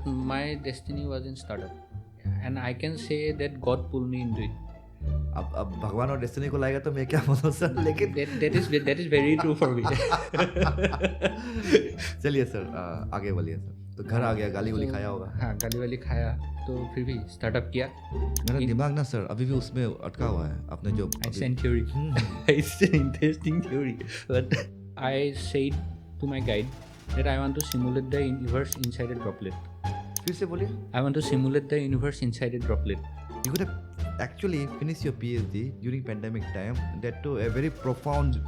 but my destiny was in startup, and I can say that God pulled me into it. अब भगवान और destiny को लाएगा तो मैं क्या बोलूं सर, लेकिन that is very true for me. चलिए सर, आगे बोलिए सर। तो घर आ गया, गाली वाली खाया होगा। हाँ, गाली वाली खाया, तो फिर भी स्टार्टअप किया. मेरा दिमाग ना सर अभी भी उसमें अटका हुआ है, आपने जो It's an theory. It's an interesting theory. But I said to my guide that I want to simulate the universe inside a droplet. फिर से बोलिए। I want to simulate the universe inside a droplet. You could have actually finished your PhD during pandemic time. That too a very profound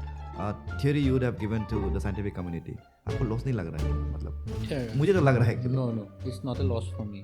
theory you would have given to the scientific community. आपको loss नहीं लग रहा है मतलब? मुझे तो लग रहा है। No, it's not a loss for me.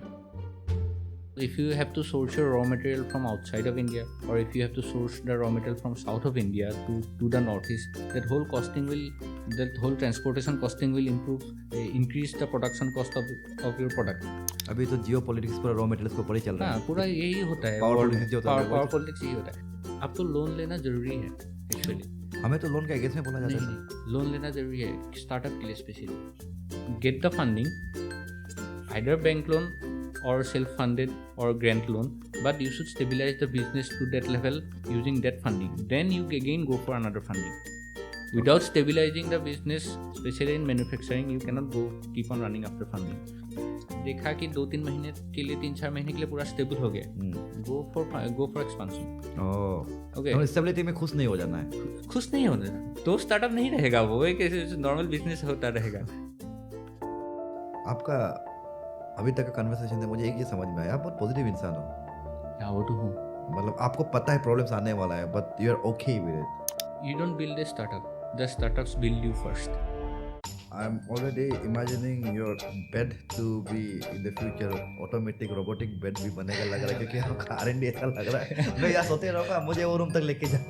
If you have to source your raw material from outside of India, or if you have to source the raw material from south of India to the northeast, that whole transportation costing will increase the production cost of your product. अभी तो जियो politics पूरा raw materials को ऊपर ही चल रहा है। पूरा यही होता है, पावर पॉलिटिक्स यही होता है। आपको लोन लेना जरूरी है एक्चुअली। हमें तो लोन का अगेंस्ट में बोला जाता है। नहीं, लोन लेना जरूरी है स्टार्टअप के लिए specially. Get the funding, either bank loan or self-funded or grant loan, but you should stabilize the business to that level using that funding. Then you again go for another funding. Without stabilizing the business, especially in manufacturing, you cannot keep on running after funding. देखा कि 2-3 महीने के लिए, 3-4 महीने के लिए पूरा stable हो गया, go for expansion. ओके, तो स्टेबिलिटी में खुश नहीं हो जाना है। खुश नहीं होना है तो स्टार्टअप नहीं रहेगा, वो एक नॉर्मल बिजनेस होता रहेगा। आपका अभी तक का कन्वर्सेशन है, मुझे एक ये समझ में आया, आप बहुत पॉजिटिव इंसान हो। हाँ, वो तो हूँ। मतलब आपको पता है प्रॉब्लम्स आने वाला है, but you are okay with it. You don't build a startup, the startups build you first. I am already imagining your bed to be in the future automatic robotic bed भी बनेगा लग रहा है, क्योंकि आपका R&D ऐसा लग रहा है। मैं यहाँ सोते रहूँगा, मुझे वो रूम तक लेके जाओ।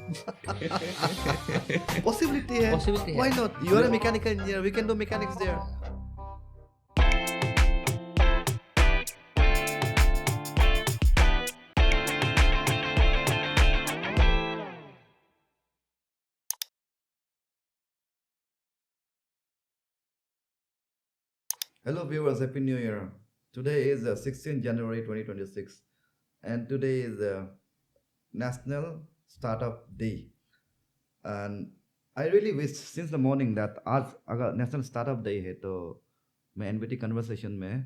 Possibility है। Why not? You are a mechanical engineer. We can do mechanics there. Hello viewers, Happy New Year. Today is 16th January 2026 and today is National Startup Day. And I really wish since the morning that आज अगर National Startup Day है तो मैं NBT conversation में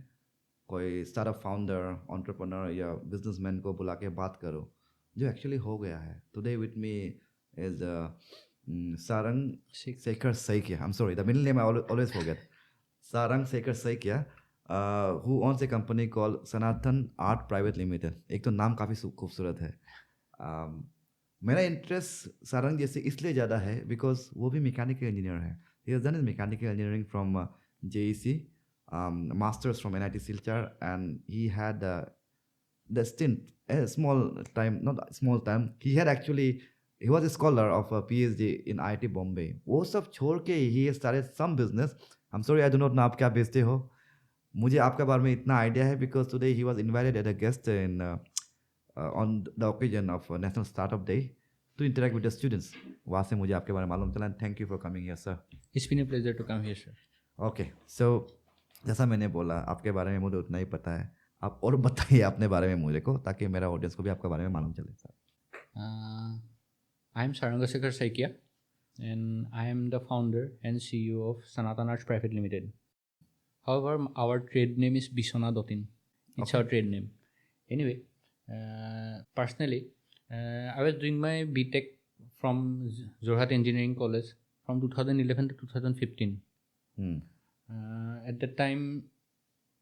कोई startup founder, entrepreneur या businessman को बुला के बात करूँ, जो actually हो गया है. Today with me is Sarang Sekhar Saikia. I'm sorry, the middle name I always forget. Sarang Sekhar Saikia, who owns a company called Sanatan Art Private Limited. एक तो नाम काफ़ी खूबसूरत है। मेरा इंटरेस्ट सारंग जैसे इसलिए ज़्यादा है बिकॉज वो भी मैकेनिकल इंजीनियर है। He has done his mechanical engineering from JEC, masters from NIT Silchar, and he had the stint, a small time, not small time, he was a scholar of a PhD in IIT Bombay. वो सब छोड़ के he started some business. I'm sorry, I do not know आप क्या बेचते हो। मुझे आपके बारे में इतना आइडिया है because today he was invited as a guest in on the occasion of National Startup Day to interact with the students. वहाँ से मुझे आपके बारे में मालूम चला। Thank you for coming here, sir. It's been a pleasure to come here, sir. Okay, so जैसा मैंने बोला आपके बारे में मुझे उतना ही पता है, आप और बताइए अपने बारे में मुझे को, ताकि मेरा ऑडियंस को भी आपके बारे में मालूम चले sir. I am Sarang Sekhar Saikia, and I am the founder and CEO of Sanatan Arts Private Limited. However, our trade name is Bisona Dotin. It's our trade name. Anyway, personally, I was doing my BTech from Jorhat Engineering College from 2011 to 2015. At that time,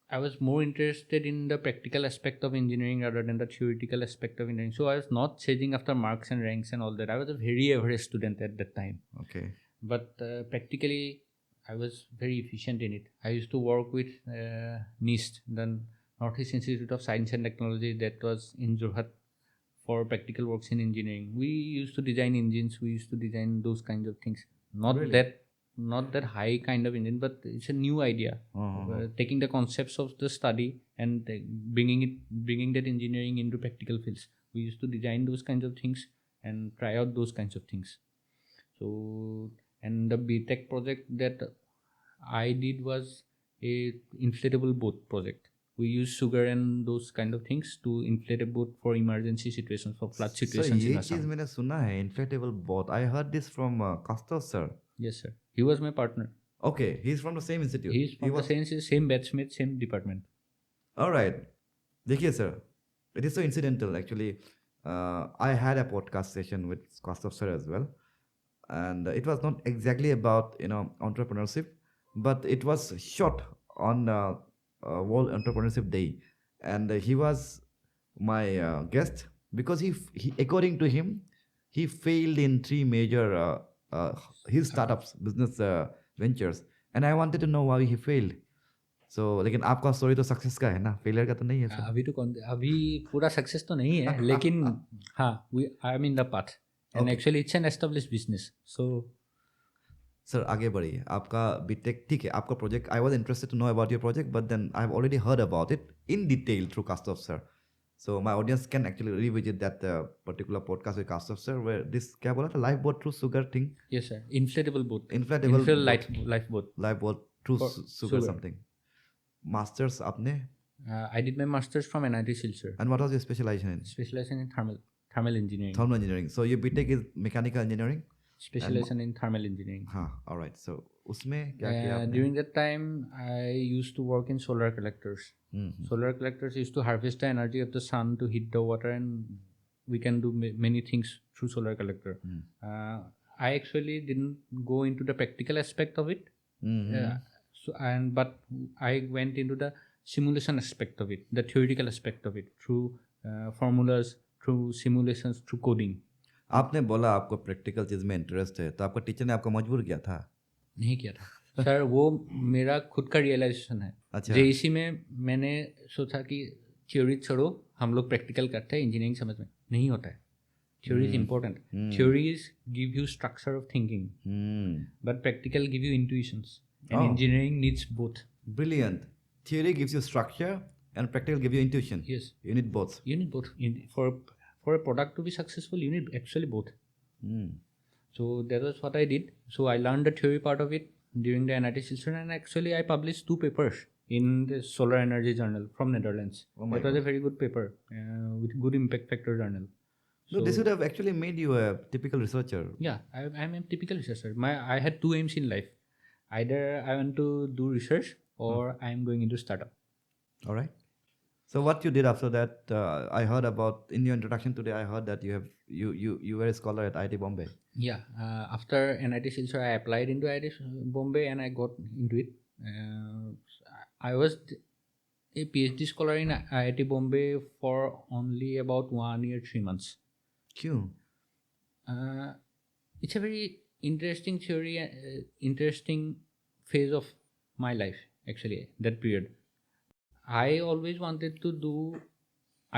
I was more interested in the practical aspect of engineering rather than the theoretical aspect of engineering. So I was not chasing after marks and ranks and all that. I was a very average student at that time. Okay. But practically, I was very efficient in it. I used to work with NIST, the Northeast Institute of Science and Technology, that was in Jorhat, for practical works in engineering. We used to design engines. We used to design those kinds of things. Not that high kind of engine, but it's a new idea. Taking the concepts of the study and bringing that engineering into practical fields. We used to design those kinds of things and try out those kinds of things. So, and the BTech project that I did was a inflatable boat project. We use sugar and those kind of things to inflate a boat for emergency situations, for flood So situations ये in चीज Assam. मैंने सुना है inflatable boat. I heard this from Kaustov sir. Yes, sir. He was my partner. Okay, he's from the same institute. He is from the was same batchmate, same department. all right. देखिए sir, it is so incidental actually. I had a podcast session with Kaustov sir as well, and it was not exactly about entrepreneurship, but it was shot on World Entrepreneurship Day, and he was my guest because he according to him he failed in three major his startups business ventures, and I wanted to know why he failed. So लेकिन आपका story तो success का है ना, failure का तो नहीं है सर. अभी पूरा सक्सेस तो नहीं है लेकिन हाँ I am in the path and Okay. Actually it's an established business so sir आगे बढ़िए. आपका बीटेक ठीक है, आपका project I was interested to know about your project, but then I have already heard about it in detail through Kaustov sir. So my audience can actually revisit that particular podcast with Kaustov sir where this क्या बोला था, life boat through sugar thing, yes sir inflatable boat Inflatable boat. Life boat life boat through For sugar sugar. Something. Masters आपने, I did my masters from NIT Silchar, and what was your specialization in? specialization in thermal engineering, Thermal engineering. So your BTech is mechanical engineering. specialization in thermal engineering. हाँ, all right. So उसमें क्या किया आपने? During that time, I used to work in solar collectors. Mhm. Solar collectors used to harvest the energy of the sun to heat the water, and we can do many things through solar collector. I actually didn't go into the practical aspect of it, but I went into the simulation aspect of it, the theoretical aspect of it, through formulas, through simulations, through coding. आपने बोला आपको practical चीज में interest है, तो आपका teacher ने आपको मजबूर किया था? नहीं किया था सर, वो मेरा खुद का रियलाइजेशन है. अच्छा. JEC में मैंने सोचा कि थ्योरी छोड़ो, हम लोग प्रैक्टिकल करते हैं, इंजीनियरिंग समझ में नहीं होता है. Theory is important. Theories give you structure of thinking, but practical give you intuitions, and engineering needs both. Brilliant. Theory gives you structure and practical gives you intuition. Yes, You need both. you need both. For a product to be successful, you need actually both. So that was what I did. So I learned the theory part of it during the NIT Silchar, and actually I published 2 papers in the Solar Energy Journal from Netherlands. Oh my That was a very good paper with good impact factor journal. So this would have actually made you a typical researcher. Yeah, I'm a typical researcher. I had 2 aims in life. Either I want to do research or I'm going into startup. All right. So what you did after that? I heard about in your introduction today. I heard that you were a scholar at IIT Bombay. Yeah, after NIT Silchar, I applied into IIT Bombay and I got into it. I was a PhD scholar in IIT Bombay for only about 1 year, 3 months. क्यों? It's a very interesting theory, interesting phase of my life, actually, that period. I always wanted to do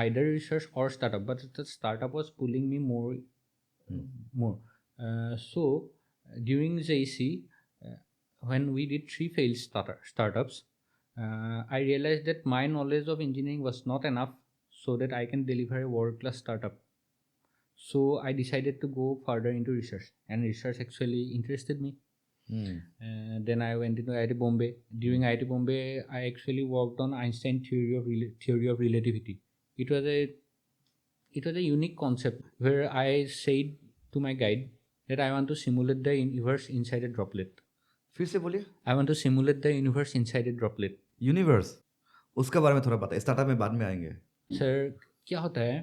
either research or startup, but the startup was pulling me more. So during JEC, when we did 3 failed startups, I realized that my knowledge of engineering was not enough so that I can deliver a world-class startup. So I decided to go further into research, and research actually interested me. Then I went into IIT Bombay. During IIT Bombay, I actually worked on Einstein theory of relativity. It was a unique concept where I said to my guide that I want to simulate the universe inside a droplet. फिर से बोलिए. I want to simulate the universe inside a droplet. Universe, उसके बारे में थोड़ा बताइए. Startup में बाद में आएंगे. सर क्या होता है,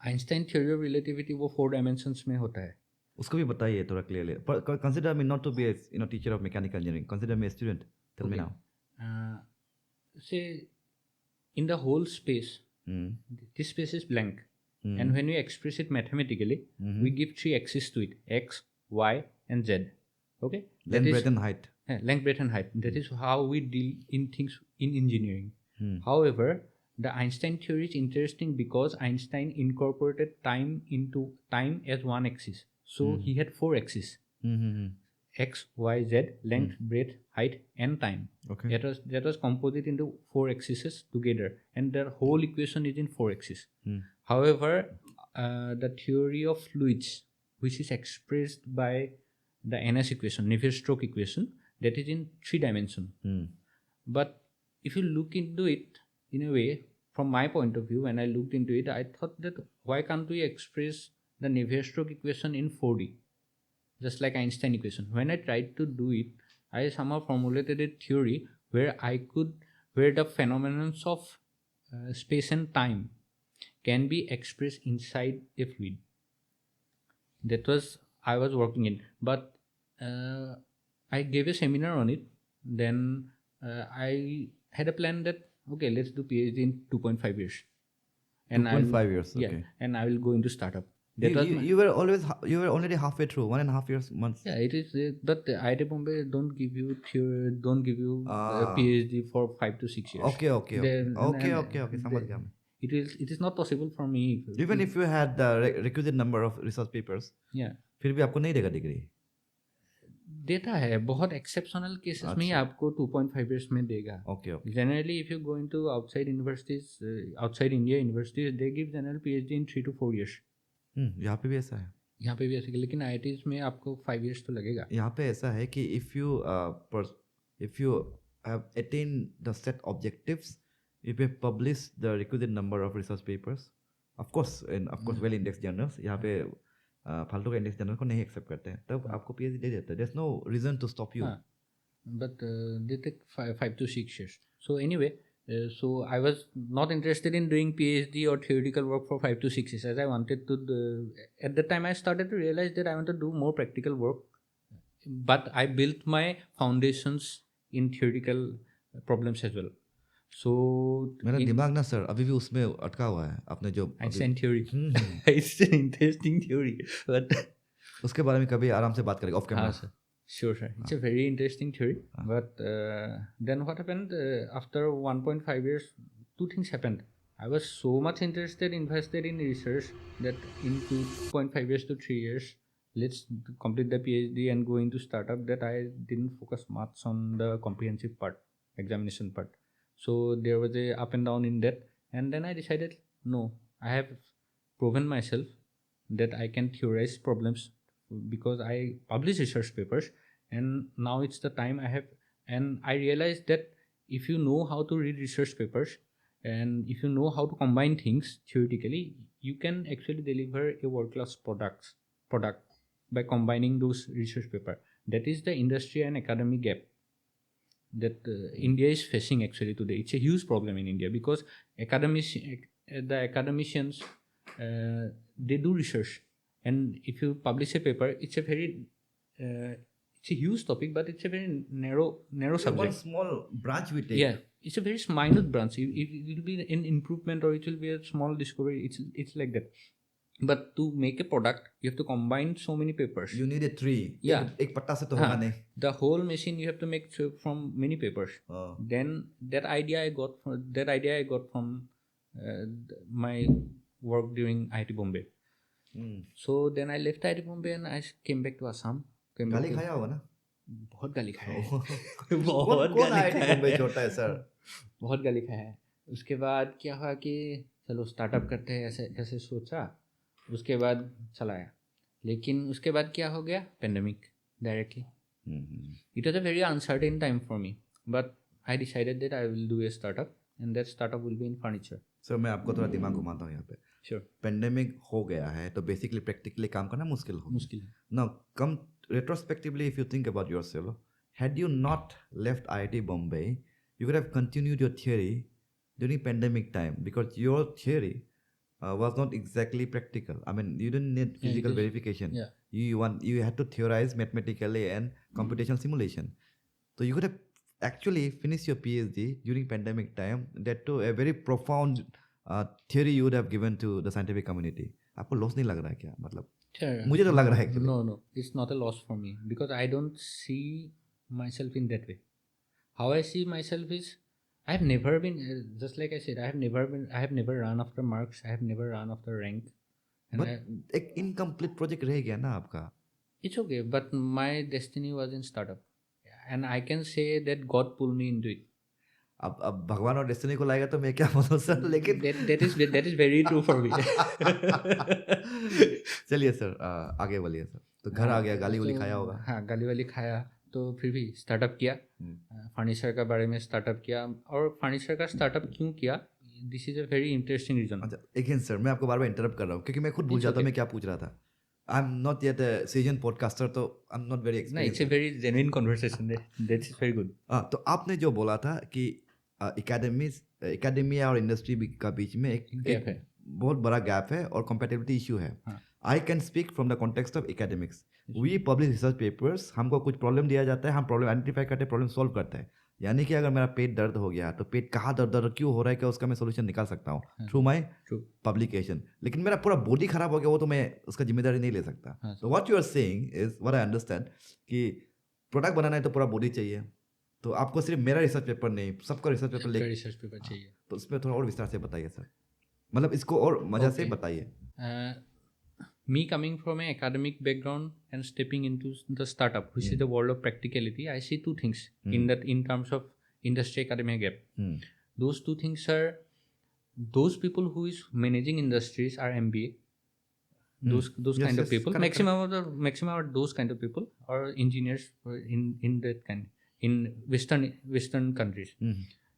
आइंस्टाइन थ्योरी ऑफ रिलेटिविटी वो 4 डायमेंशंस में होता है. उसको भी बताइए थोड़ा clearly. Consider me not to be a teacher of mechanical engineering. Consider me a student. Tell me now. Say in the whole space, this space is blank, and when we express it mathematically, we give 3 axes to it: x, y, and z. Okay, Length, breadth, and height. Length, breadth, and height. That is how we deal in things in engineering. However, the Einstein theory is interesting because Einstein incorporated time as one axis. So he had 4 axes: x, y, z, length, breadth, height, and time. Okay. That was composite into 4 axes together, and the whole equation is in 4 axes. However, the theory of fluids, which is expressed by the NS equation, Navier-Stokes equation, that is in 3 dimensions. But if you look into it in a way, from my point of view, when I looked into it, I thought that why can't we express the Navier-Stokes equation in 4D, just like Einstein equation? When I tried to do it, I somehow formulated a theory where the phenomena of space and time can be expressed inside a fluid. That was I was working in, but I gave a seminar on it. Then I had a plan that okay, let's do PhD in 2.5 years, and 2.5 years. yeah, Okay. and I will go into startup. That was You were already halfway through, 1.5 years months. yeah, it is. But IIT Bombay don't give you Ah. PhD for 5 to 6 years. Okay. And समझ गया मैं. it is not possible for me. Even if you had the requisite number of research papers, Yeah, फिर भी आपको नहीं देगा degree. देता है, बहुत एक्सेप्शनल केसेस में ही अच्छा. आपको 2.5 years में देगा. Okay. Generally, if you go into outside universities, outside India universities, they give general PhD in 3 to 4 years. यहाँ पे भी ऐसा है. यहाँ पे भी ऐसे, लेकिन IITs में आपको 5 years तो लगेगा. यहाँ पे ऐसा है कि if you have attained the set objectives, if you publish the requisite number of research papers, of course well indexed journals, यहाँ पे फालतू का इंडेक्स जर्नल को नहीं एक्सेप्ट करते हैं, तब आपको PhD दे देते हैं. There's no reason to stop you. But they take 5 to 6 years. So anyway, so I was not interested in doing PhD or theoretical work for 5 to 6 years, as I wanted to. At the time, I started to realize that I want to do more practical work. But I built my foundations in theoretical problems as well. So मेरा दिमाग ना sir अभी भी उसमें अटका हुआ है. आपने जो Einstein theory, it's an interesting theory. But उसके बारे में कभी आराम से बात करेंगे of camera. Sure, sir. It's a very interesting theory. But then what happened? After 1.5 years, two things happened. I was so much invested in research that in 2.5 years to 3 years, let's complete the PhD and go into startup, that I didn't focus much on the comprehensive part, examination part. So there was a up and down in that. And then I decided, no, I have proven myself that I can theorize problems, because I publish research papers, and now it's the time I have. And I realized that if you know how to read research papers, and if you know how to combine things theoretically, you can actually deliver a world-class product by combining those research papers. That is the industry and academic gap that India is facing actually today. It's a huge problem in India, because the academicians they do research, and if you publish a paper, it's a huge topic, but it's a very narrow subject. One small branch we take. Yeah, it's a very minute branch. It will be an improvement, or it will be a small discovery. It's like that. But to make a product, you have to combine so many papers. You need a tree. Yeah. एक पत्ता से तो होगा नहीं. The whole machine you have to make from many papers. Then that idea I got from my work during IIT Bombay. So then I left IIT Bombay and I came back to Assam. गाली खाया होगा ना? बहुत गाली खाया है. कौन IIT Bombay छोड़ता है सर? बहुत गाली खाया है. उसके बाद क्या हुआ कि चलो स्टार्टअप करते हैं, ऐसे सोचा. उसके बाद चलाया, लेकिन उसके बाद क्या हो गया? Pandemic directly. It was a very uncertain time for me, but I decided that I will do a startup, and that startup will be in furniture. Sir मैं आपको थोड़ा दिमाग घुमाता हूँ यहाँ पे. Sure. पेंडेमिक हो गया है तो बेसिकली प्रैक्टिकली काम करना मुश्किल है. Now come retrospectively, if you think about yourself, had you not left IIT Bombay, you could have continued your theory during pandemic time, because your theory was not exactly practical. I mean, you didn't need physical verification. Yeah. You had to theorize mathematically and computational simulation. So you could have actually finished your PhD during pandemic time. That too a very profound theory you would have given to the scientific community. आपको loss नहीं लग रहा है क्या? मतलब Sure. मुझे तो लग रहा है. No, it's not a loss for me, because I don't see myself in that way. How I see myself is, I have never been, just like I said, I have never run after marks. I have never run after rank. But एक incomplete project रह गया ना आपका. It's okay, but my destiny was in startup, and I can say that God pulled me into it. अब भगवान और destiny को लाएगा तो मैं क्या बोलूं सर, लेकिन that is very true for me. चलिए सर आगे बोलिए सर. तो घर आ गया, गाली वाली खाया होगा. हाँ, गाली वाली खाया. तो फिर भी स्टार्टअप किया, फर्नीचर का बारे में स्टार्टअप किया। और फर्नीचर का स्टार्टअप क्यों किया, this is a very interesting reason. अच्छा, अगेन सर, मैं आपको बार बार इंटरप्ट कर रहा हूँ क्योंकि मैं खुद भूल It's जाता हूँ okay. मैं क्या पूछ रहा था। आई am not yet a season podcaster, तो आई एम नॉट वेरी ना, it's experience. A very genuine conversation, that's is very good. हाँ, तो आपने जो बोला था कि एकेडमिया और इंडस्ट्री का बीच में एक गैप है। बहुत बड़ा गैप है और कंपेटेबिलिटी इशू है। हाँ। I can speak from the context of academics. We publish research papers, हमको कुछ प्रॉब्लम दिया जाता है, हम प्रॉब्लम आइडेंटिफाई करते हैं, प्रॉब्लम सॉल्व करते हैं। यानी कि अगर मेरा पेट दर्द हो गया तो पेट कहाँ दर्द क्यों हो रहा है, क्या उसका मैं सोल्यूशन निकाल सकता हूँ थ्रू माई ट्रू। पब्लिकेशन। लेकिन मेरा पूरा बॉडी खराब हो गया, वो तो मैं उसका जिम्मेदारी नहीं ले सकता। हाँ, तो what you are saying is what I understand कि प्रोडक्ट बनाना है तो पूरा बॉडी चाहिए। तो आपको सिर्फ मेरा रिसर्च पेपर नहीं, सबका रिसर्च पेपर ले, रिसर्च पेपर चाहिए। तो उसमें थोड़ा और विस्तार से बताइए सर, मतलब इसको और मजा से Okay. बताइए। Me coming from an academic background and stepping into the startup, which is the world of practicality, I see two things in terms of industry academia gap. Those two things are, those people who is managing industries are MBA. Those Yes, kind yes, of people, correct, maximum are those kind of people, or engineers in that kind, in western countries.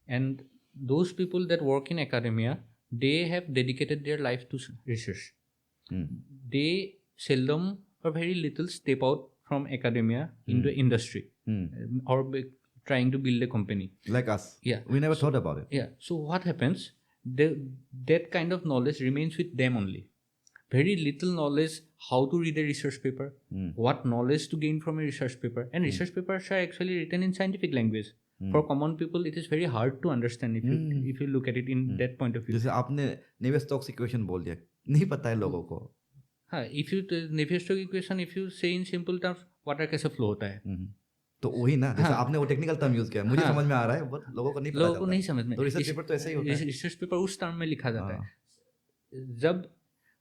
And those people that work in academia, they have dedicated their life to research. They seldom or very little step out from academia into industry, or trying to build a company. Like us. Yeah. We never thought about it. Yeah. So what happens? That kind of knowledge remains with them only. Very little knowledge how to read a research paper, what knowledge to gain from a research paper. And research papers are actually written in scientific language. For common people, it is very hard to understand if you look at it in that point of view. जैसे आपने Navier-Stokes equation बोल दिया, नहीं पता है लोगों को। हाँ, if you Navier-Stokes equation, if you say in simple terms, water कैसे flow होता है, तो वही ना, जैसे हाँ। आपने वो टेक्निकल टर्म यूज किया, मुझे हाँ। समझ में आ रहा है, बट लोगों को नहीं पता लोगों को चलता नहीं है। समझ में। तो रिसर्च पेपर तो ऐसे ही होता है। रिसर्च पेपर उस टर्म में लिखा जाता हाँ। है। जब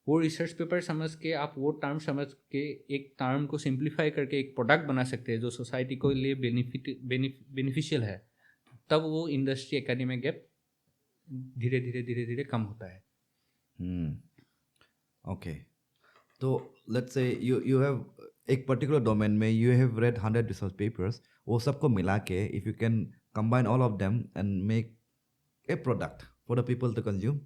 वो रिसर्च पेपर समझ के आप वो टर्म समझ के एक टर्म को सिंप्लीफाई करके एक प्रोडक्ट बना सकते हैं जो सोसाइटी को लिए बेनिफिशियल है, तब वो इंडस्ट्री एकेडमिक गैप धीरे धीरे धीरे धीरे कम होता है। ओके, तो लेट्स से यू हैव एक पर्टिकुलर डोमेन में you have read 100 research papers, वो सबको मिला के if you can combine all of them and make a product for the people to consume,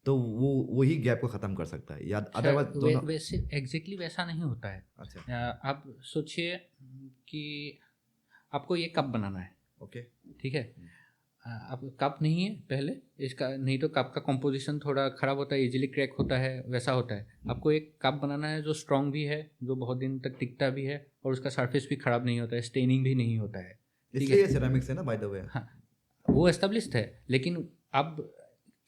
तो वो वही गैप को ख़त्म कर सकता है, या अदरवाइज वैसे एग्जैक्टली वैसा नहीं होता है। अच्छा, आप सोचिए कि आपको ये कप बनाना है, ओके, ठीक है। अब कप नहीं है पहले इसका, नहीं तो कप का कंपोजिशन थोड़ा ख़राब होता है, इजीली क्रैक होता है, वैसा होता है। आपको एक कप बनाना है जो स्ट्रॉन्ग भी है, जो बहुत दिन तक टिकता भी है, और उसका सरफेस भी ख़राब नहीं होता है, स्टेनिंग भी नहीं होता है। इसलिए सिरेमिक्स है ना, बाय द वे। हाँ, वो एस्टेब्लिश्ड है, लेकिन अब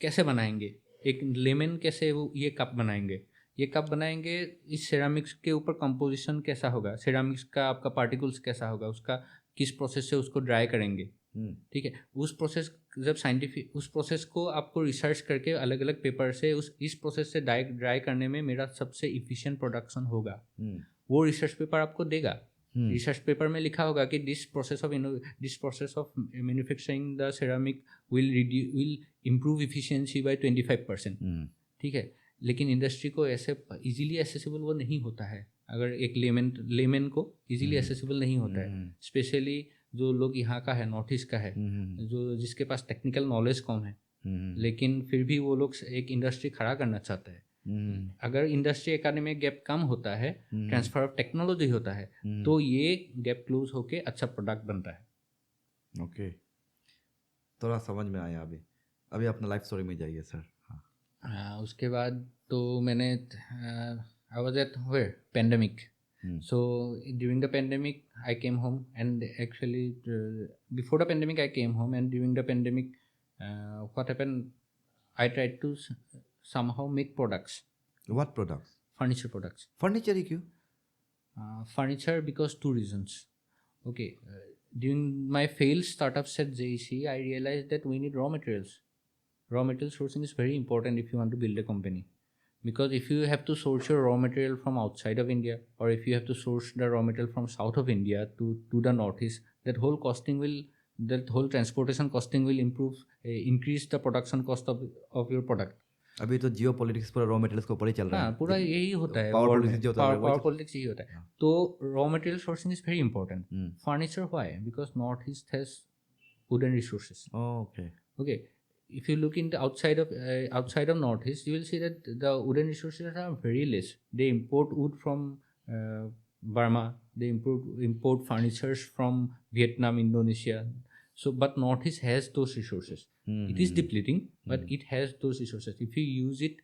कैसे बनाएंगे, एक लेमन कैसे वो ये कप बनाएंगे, ये कप बनाएंगे, इस सेरामिक्स के ऊपर कंपोजिशन कैसा होगा, सेरामिक्स का आपका पार्टिकल्स कैसा होगा, उसका किस प्रोसेस से उसको ड्राई करेंगे, ठीक है। उस प्रोसेस जब साइंटिफिक उस प्रोसेस को आपको रिसर्च करके अलग अलग पेपर से इस प्रोसेस से ड्राई करने में मेरा सबसे इफिशिएंट प्रोडक्शन होगा, वो रिसर्च पेपर आपको देगा। रिसर्च पेपर में लिखा होगा कि this process of manufacturing the ceramic will improve efficiency by 25%, ठीक है। लेकिन इंडस्ट्री को ऐसे इजीली एसेसिबल वो नहीं होता है, अगर एक लेमन को इजीली एसेसिबल नहीं होता है, स्पेशली जो लोग यहाँ का है, नॉर्थ ईस्ट का है, जो जिसके पास टेक्निकल नॉलेज कम है, लेकिन फिर भी वो लोग एक इंडस्ट्री खड़ा करना चाहते हैं। अगर इंडस्ट्री एकेडमी गैप कम होता है, ट्रांसफर ऑफ टेक्नोलॉजी होता है, तो ये गैप क्लोज होके अच्छा प्रोडक्ट बनता है। ओके, थोड़ा समझ में आया। अभी अपना लाइफ स्टोरी में जाइए सर। हाँ, उसके बाद तो मैंने I was at pandemic, so during the pandemic I came home, and actually before the pandemic I came home, and during the pandemic what happened, I tried to somehow make products. What products? Furniture products. Furniture ही क्यों? Furniture because two reasons. Okay, during my failed startups at JEC, I realized that we need raw materials. Raw material sourcing is very important if you want to build a company. Because if you have to source your raw material from outside of India, or if you have to source the raw material from south of India to the northeast, that whole transportation costing will increase the production cost of your product. अभी तो जियो politics पूरा raw materials के ऊपर ही चल रहा हाँ है। पूरा यही होता है पावर war पॉलिटिक्स में, जो चल रहा है पावर वही पॉलिटिक्स यही होता है। हाँ। तो raw material sourcing is very important. Hmm, furniture why? Because north east has wooden resources. Okay Okay, if you look into outside of northeast, you will see that the wooden resources are very less. They import wood from Burma. They import furnitures from Vietnam, Indonesia. So, but northeast has those resources. It is depleting, but it has those resources. If you use it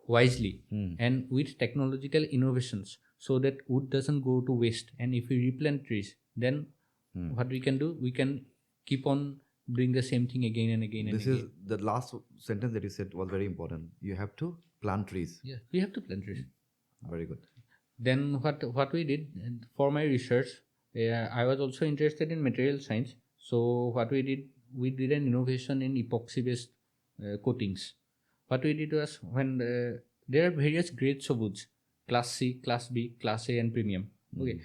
wisely and with technological innovations, so that wood doesn't go to waste, and if we replant trees, then what we can do, we can keep on doing the same thing again and again and This again. is the last sentence that you said was very important. You have to plant trees. Yeah, we have to plant trees. Very good. Then what we did for my research, I was also interested in material science. So what we did an innovation in epoxy based coatings. What we did was, when there are various grades of woods, class C, class B, class A, and premium. Okay,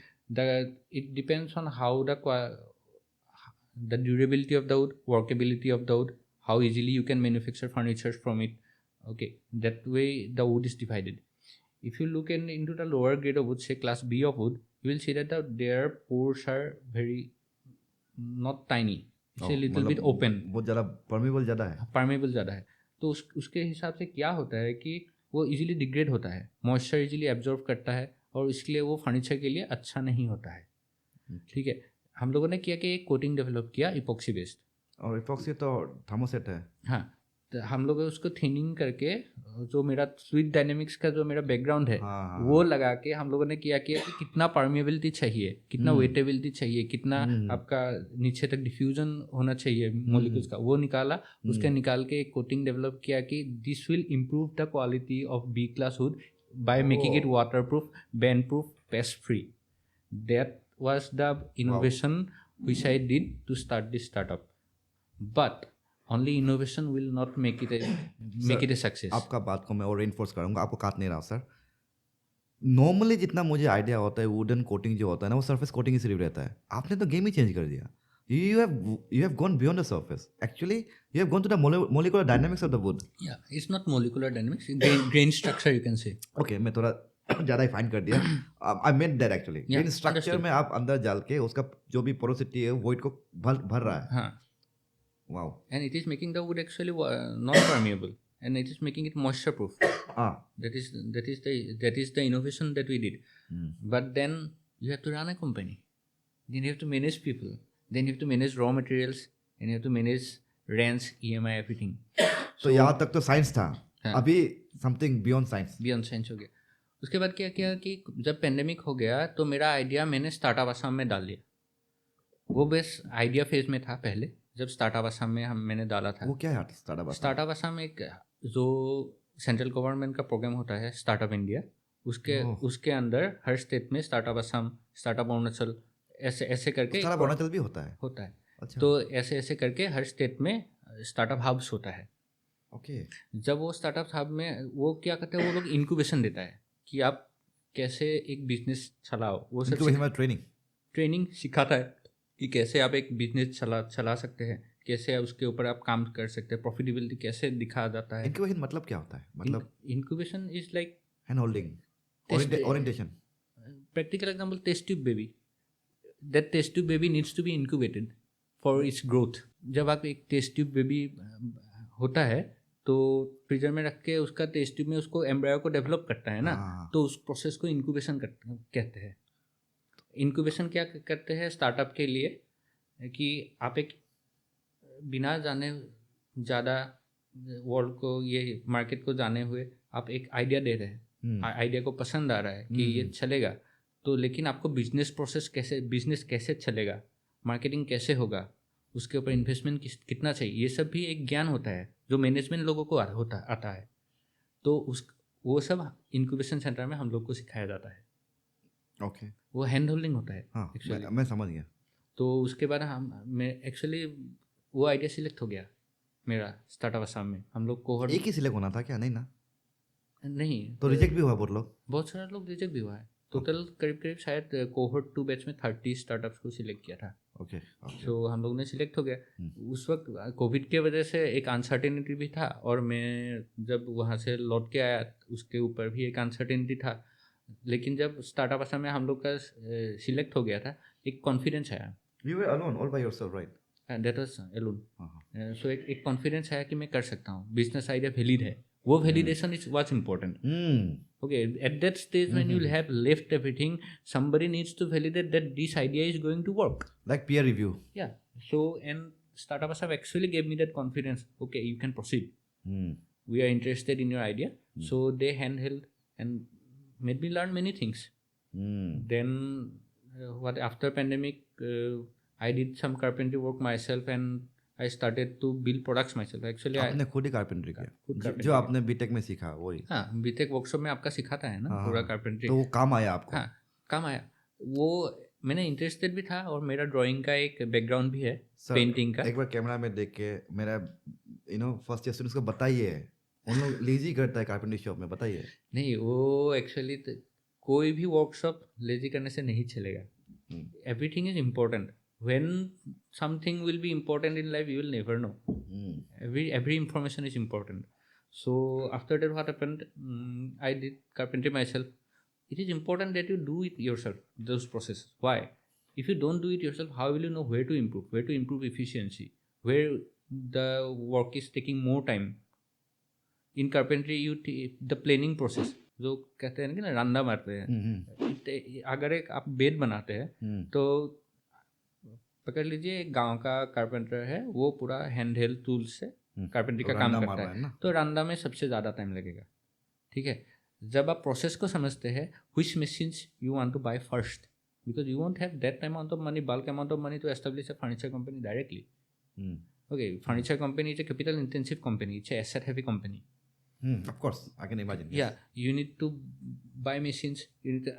it depends on how the durability of the wood, workability of the wood, how easily you can manufacture furniture from it. Okay, that way the wood is divided. If you look into the lower grade of wood, say class B of wood, you will see that their pores are very not tiny. It's a little bit open. बहुत ज़्यादा permeable ज़्यादा है. Permeable ज़्यादा है. तो उसके हिसाब से क्या होता है कि वो इजीली डिग्रेड होता है, मॉइस्चर इजीली एब्जॉर्ब करता है, और इसलिए वो फर्नीचर के लिए अच्छा नहीं होता है. ठीक है, हम लोगों ने किया कि एक कोटिंग डेवलप किया इपॉक्सी बेस्ड. और इपॉक्सी तो थर्मोसेट है. हाँ, तो हम लोग उसको थिनिंग करके, जो मेरा फ्लूइड डायनेमिक्स का जो मेरा बैकग्राउंड है, हाँ, वो लगा के हम लोगों ने किया कि कितना परमेबिलिटी चाहिए, कितना वेटेबिलिटी चाहिए, कितना आपका नीचे तक डिफ्यूजन होना चाहिए मॉलिक्यूल्स का, वो निकाला. उसके निकाल के एक कोटिंग डेवलप किया कि this will improve the quality of B class wood by making it water proof, bend proof, pest free. That was the innovation which I did to start this startup. But only innovation will not make it a success. आपका बात को मैं और reinforce करूंगा, आपको काट नहीं रहा सर. नॉर्मली जितना मुझे आइडिया होता है वुडन कोटिंग जो होता है ना, वो सरफेस कोटिंग ही सिर्फ रहता है. आपने तो गेम ही चेंज कर दिया. You have gone beyond the surface. Actually, you have gone to the molecular dynamics of the wood. Yeah, it's not molecular dynamics. Grain structure you can say. Okay, मैं थोड़ा ज़्यादा ही फाइन कर दिया. I meant that actually. Yeah, in structure में आप अंदर डाल के उसका जो भी पोरोसिटी है वोइड को भर रहा है. हाँ. Wow. And it is making the wood actually non-permeable, and it is making it moisture proof. That is the innovation that we did. But then you have to run a company. Then you have to manage people. Then you have to manage raw materials, and you have to manage rents, EMI, everything. तो यहाँ तक तो science था. अभी something beyond science. Beyond science हो गया. उसके बाद क्या किया कि जब पेंडेमिक हो गया तो मेरा आइडिया मैंने स्टार्टअप आसाम में डाल दिया. वो बस आइडिया फेज में था पहले, जब स्टार्टअप आसाम में मैंने डाला था. वो क्या है स्टार्टअप आसाम? एक जो सेंट्रल गवर्नमेंट का प्रोग्राम होता है स्टार्टअप इंडिया, उसके अंदर हर स्टेट में स्टार्टअप आसाम, स्टार्टअप अरुणाचल, ऐसे करके. अरुणाचल भी होता है. अच्छा. तो ऐसे करके हर स्टेट में स्टार्टअप हब्स होता है. ओके. जब वो स्टार्टअप हब में वो क्या करते हैं, वो लोग इंक्यूबेशन देता है कि आप कैसे एक बिजनेस चलाओ. वो सब ट्रेनिंग सिखाता है कि कैसे आप एक बिजनेस चला सकते हैं, कैसे उसके ऊपर आप काम कर सकते हैं, प्रॉफिटेबिलिटी कैसे दिखा जाता है. इंक्यूबेशन मतलब क्या होता है? मतलब incubation is like hand holding, orientation. Practical example, test tube baby. That test tube baby needs to be incubated for its growth. जब आप एक टेस्ट ट्यूब बेबी होता है तो फ्रीजर में रख के उसका टेस्ट ट्यूब में उसको एम्ब्रायो को डेवलप करता है ना, तो उस प्रोसेस को इंक्यूबेशन कहते हैं. इंक्यूबेशन क्या करते हैं स्टार्टअप के लिए कि आप एक बिना जाने ज़्यादा वर्ल्ड को, ये मार्केट को जाने हुए आप एक आइडिया दे रहे हैं. आइडिया को पसंद आ रहा है कि ये चलेगा, तो लेकिन आपको बिजनेस कैसे चलेगा, मार्केटिंग कैसे होगा, उसके ऊपर इन्वेस्टमेंट कितना चाहिए, ये सब भी एक ज्ञान होता है जो मैनेजमेंट लोगों को आता है. तो वो सब इंक्यूबेशन सेंटर में हम लोग को सिखाया जाता है. ओके. वो हैंड होल्डिंग होता है. हाँ, मैं समझ गया. तो उसके बाद मैं एक्चुअली वो आइडिया सिलेक्ट हो गया मेरा स्टार्टअप आसाम में. हम लोग कोहर्ट एक ही सिलेक्ट होना था क्या? नहीं ना? नहीं, तो रिजेक्ट भी हुआ बहुत लोग. बहुत सारे लोग रिजेक्ट भी हुआ है. टोटल करीब शायद कोहर्ट 2 बैच में 30 स्टार्टअप्स को सिलेक्ट किया था. ओके सो हम लोग ने सिलेक्ट हो गया। उस वक्त कोविड के वजह से एक अनसर्टेनिटी भी था, और मैं जब वहाँ से लौट के आया उसके ऊपर भी एक अनसर्टेनिटी था। लेकिन जब स्टार्टअप असम में हम लोग का सिलेक्ट हो गया था, एक कॉन्फिडेंस आया। You were alone all by yourself right? That was alone. So एक कॉन्फिडेंस आया कि मैं कर सकता हूँ, बिजनेस आइडिया वैलिड है। वो validation is was important. Okay, at that stage when you have left everything, somebody needs to validate that this idea is going to work. Like peer review. Yeah. So, and Startup Asam actually gave me that confidence. Okay, you can proceed. We are interested in your idea. So they handheld and made me learn many things. Then, after pandemic, I did some carpentry work myself, and I started to build products myself. Actually, आपने खुद ही carpentry किया? जो आपने BTech में सीखा वही? हाँ, BTech workshop में आपका सिखाता है ना पूरा कारपेंट्री। तो वो काम आया आपको? हाँ, काम आया। वो मैंने इंटरेस्टेड भी था, और मेरा ड्राइंग का एक बैकग्राउंड भी है, पेंटिंग का। एक बार कैमरा में देख के मेरा फर्स्ट ईयर स्टूडेंट्स को बताइए, उन लोग लेजी करता है कारपेंट्री शॉप में, बताइए। नहीं, वो एक्चुअली कोई भी वर्कशॉप लेजी करने से नहीं चलेगा। Everything is important. When something will be important in life, you will never know. Every information is important. So after that, what happened? I did carpentry myself. It is important that you do it yourself, those processes. Why? If you don't do it yourself, how will you know where to improve efficiency, where the work is taking more time? In carpentry, the planning process, जो कहते हैं ना रंदा मारते हैं। अगर एक आप बेड बनाते हैं तो पकड़ लीजिए, एक गांव का कारपेंटर है, वो पूरा हैंड हेल्ड टूल से कारपेंट्री का काम करता है, तो रंदा में सबसे ज़्यादा टाइम लगेगा। ठीक है, जब आप प्रोसेस को समझते हैं, which machines you want to buy first, because you won't have that amount of money, bulk amount of money to establish a furniture company directly. Okay, furniture company is a capital intensive company, it's a asset heavy company. Of course, I can imagine. Yeah, you need to buy machines,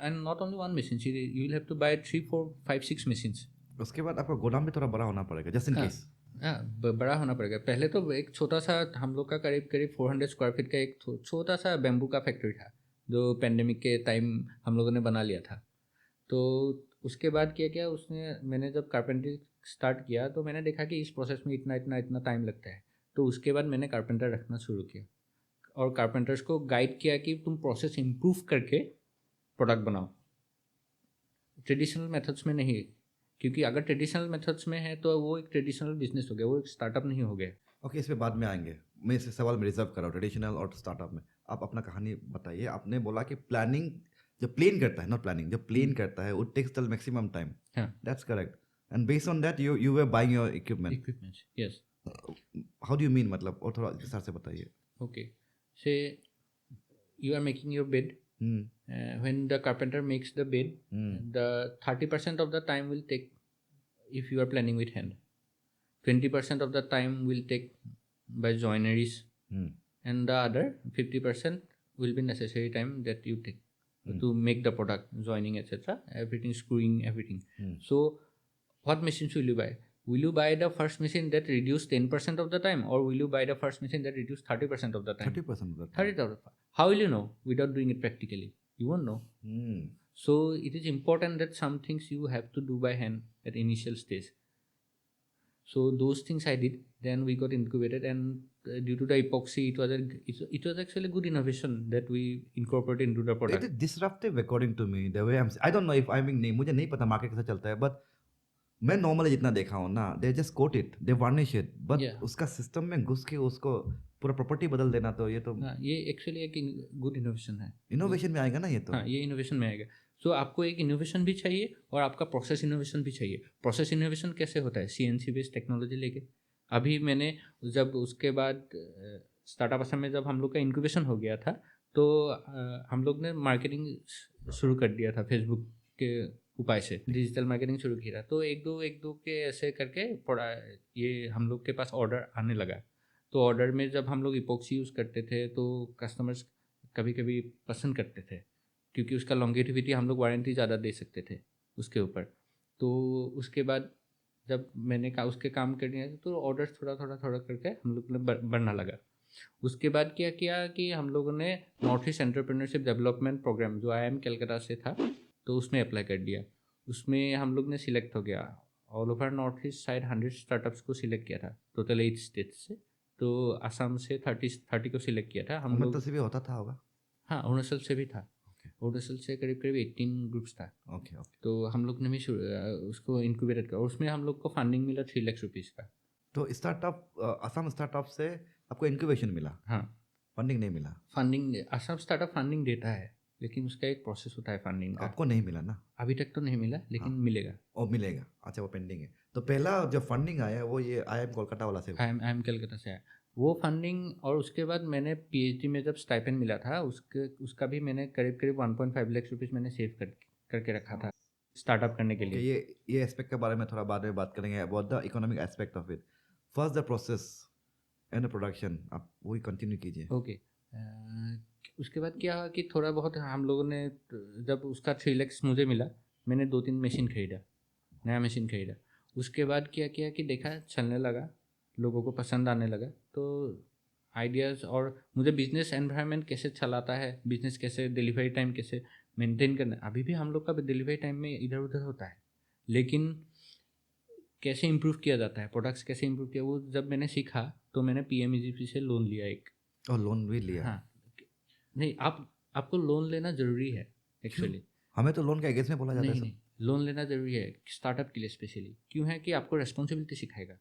and not only one machine, you will have to buy 3, 4, 5, 6 machines. उसके बाद आपका गोदाम भी थोड़ा बड़ा होना पड़ेगा, just in case. बड़ा होना पड़ेगा। पहले तो एक छोटा सा हम लोग का करीब 400 स्क्वायर फीट का एक छोटा सा बैम्बू का फैक्ट्री था, जो पेंडेमिक के टाइम हम लोगों ने बना लिया था। तो उसके बाद क्या उसने, मैंने जब कारपेंट्री स्टार्ट किया तो मैंने देखा कि इस प्रोसेस में इतना टाइम लगता है। तो उसके बाद मैंने कारपेंटर रखना शुरू किया, और कारपेंटर्स को गाइड किया कि तुम प्रोसेस इम्प्रूव करके प्रोडक्ट बनाओ, ट्रेडिशनल मेथड्स में नहीं। क्योंकि अगर ट्रेडिशनल मेथड्स में है तो वो एक ट्रेडिशनल बिजनेस हो गया, वो एक स्टार्टअप नहीं हो गया। ओके, इस पे बाद में आएंगे। मैं इस सवाल में रिजर्व कर रहा हूँ, ट्रेडिशनल और स्टार्टअप में। आप अपना कहानी बताइए। आपने बोला कि प्लानिंग जब प्लेन करता है, नॉट प्लानिंग, जब प्लेन करता है, it takes the maximum time. That's correct. And based on that you were buying your equipment. Yes. How do you mean, मतलब और थोड़ा विस्तार से बताइए। ओके, से you are making your bed. When the carpenter makes the bed, the 30% of the time will take if you are planning with hand. 20% of the time will take by joineries, and the other 50% will be necessary time that you take to make the product, joining, etc. Everything, screwing, everything. So, what machines will you buy? Will you buy the first machine that reduce 10% of the time, or will you buy the first machine that reduce 30% of the time? 30% of the time. 30%. How will you know without doing it practically? You won't know. So it is important that some things you have to do by hand at initial stage. So those things I did. Then we got incubated, and due to the epoxy, it was actually a good innovation that we incorporated into the product. It is disruptive according to me. The way I don't know if I mean, मुझे नहीं पता market कैसा चलता है, but मैं normally जितना देखा हूँ ना, they just coat it, they varnish it, but उसका सिस्टम में घुस के उसको पूरा प्रॉपर्टी बदल देना, तो ये तो ये एक्चुअली एक गुड इनोवेशन है। इनोवेशन में आएगा ना ये तो। हाँ, ये इनोवेशन में आएगा। सो आपको एक इनोवेशन भी चाहिए, और आपका प्रोसेस इनोवेशन भी चाहिए। प्रोसेस इनोवेशन कैसे होता है? CNC बेस्ड टेक्नोलॉजी लेके। अभी मैंने जब उसके बाद स्टार्टअप असम में जब हम लोग का इंक्यूबेशन हो गया था, तो हम लोग ने मार्केटिंग शुरू कर दिया था, फेसबुक के उपाय से डिजिटल मार्केटिंग शुरू किया। तो एक दो के ऐसे करके ये हम लोग के पास ऑर्डर आने लगा। तो ऑर्डर में जब हम लोग इपॉक्सी यूज़ करते थे तो कस्टमर्स कभी कभी पसंद करते थे, क्योंकि उसका लॉन्गेटिविटी, हम लोग वारंटी ज़्यादा दे सकते थे उसके ऊपर। तो उसके बाद जब मैंने उसके काम करने तो ऑर्डर्स थोड़ा करके हम लोग ने बढ़ना लगा। उसके बाद क्या किया कि हम लोगों ने north east entrepreneurship development program, जो IIM कलकत्ता से था, तो उसमें अप्लाई कर दिया। उसमें हम लोग ने सिलेक्ट हो गया, all over north east side 100 startups को सिलेक्ट किया था, टोटल 8 स्टेट्स से। तो असम से 30 को सिलेक्ट किया था हम लोग। अरुणाचल से भी होता था होगा। हाँ, अरुणाचल से भी था। अरुणाचल से करीब करीब 18 ग्रुप्स था। Okay okay. तो हम लोग ने भी उसको इंक्यूबेटेड किया, और उसमें हम लोग को फंडिंग मिला 3 लाख रुपीज़ का। तो स्टार्टअप असम स्टार्टअप से आपको इंक्यूबेशन मिला, हाँ, फंडिंग नहीं मिला? फंडिंग असम स्टार्टअप फंडिंग देता है, लेकिन उसका एक प्रोसेस होता है फंडिंग का। आपको नहीं मिला ना? अभी तक तो नहीं मिला, लेकिन मिलेगा। और मिलेगा, अच्छा वो पेंडिंग है। तो पहला जो फंडिंग आया वो ये IIM कोलकाता वाला से? आई एम कलकत्ता से आया वो फंडिंग। और उसके बाद मैंने PhD में जब स्टाइपेंड मिला था, उसका भी मैंने करीब करीब 1.5 लाख रुपीज़ मैंने सेव करके रखा था स्टार्टअप करने के ओके, लिए। ये एस्पेक्ट के बारे में थोड़ा बाद में बात करेंगे, about the economic aspect of it. First the process and the production, आप वही कंटिन्यू कीजिए। ओके। उसके बाद क्या हुआ कि थोड़ा बहुत हम लोगों ने, जब उसका 3 लाख मुझे मिला, मैंने 2-3 मशीन खरीदा, नया मशीन खरीदा। उसके बाद क्या किया कि देखा चलने लगा, लोगों को पसंद आने लगा। तो आइडियाज़, और मुझे बिजनेस एनवायरनमेंट कैसे चलाता है, बिजनेस कैसे, डिलीवरी टाइम कैसे मेंटेन करना। अभी भी हम लोग का डिलीवरी टाइम में इधर उधर होता है, लेकिन कैसे इम्प्रूव किया जाता है, प्रोडक्ट्स कैसे इम्प्रूव किया, वो जब मैंने सीखा तो मैंने PMEGP से लोन लिया एक। और लोन भी लिया? हाँ, नहीं, आपको लोन लेना ज़रूरी है एक्चुअली। हमें तो लोन का अगेंस्ट में बोला जाता है नहीं सब। नहीं, लोन लेना ज़रूरी है स्टार्टअप के लिए स्पेशली। क्यों है कि आपको रेस्पॉन्सिबिलिटी सिखाएगा।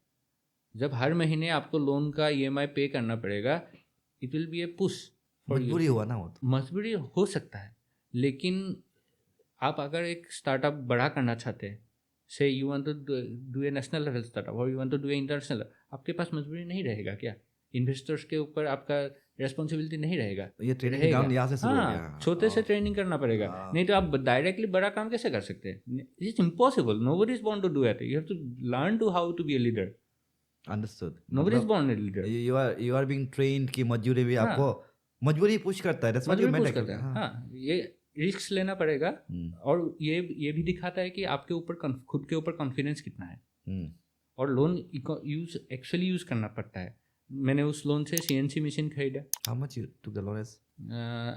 जब हर महीने आपको लोन का EMI पे करना पड़ेगा, it will B A push for you. मजबूरी हुआ ना वो तो। मजबूरी हो सकता है, लेकिन आप अगर एक स्टार्टअप बड़ा करना चाहते हैं, say you want to do a national level startup और you want to do a international, आपके पास मजबूरी नहीं रहेगा क्या? इन्वेस्टर्स के ऊपर आपका रेस्पॉन्सिबिलिटी नहीं रहेगा। ये ट्रेनिंग ग्राउंड यहाँ से शुरू हो गया। हाँ, छोटे से ट्रेनिंग करना पड़ेगा। नहीं तो आप डायरेक्टली बड़ा काम कैसे कर सकते हैं? It's impossible. Nobody is born to do it. You have to learn to how to be a leader. Understood. Nobody is born a leader. You are being trained कि मजबूरी भी हाँ, आपको, मजबूरी पुश करता है। That's what you मजबूरी meant push करता actually। है। हाँ। हाँ, ये रिस्क लेना पड़ेगा। और ये भी दिखाता है कि आपके ऊपर खुद के ऊपर कॉन्फिडेंस कितना है। और लोन एक्चुअली यूज़ करना पड़ता है। मैंने उस लोन से CNC मशीन खरीदा। How much you took the loan as?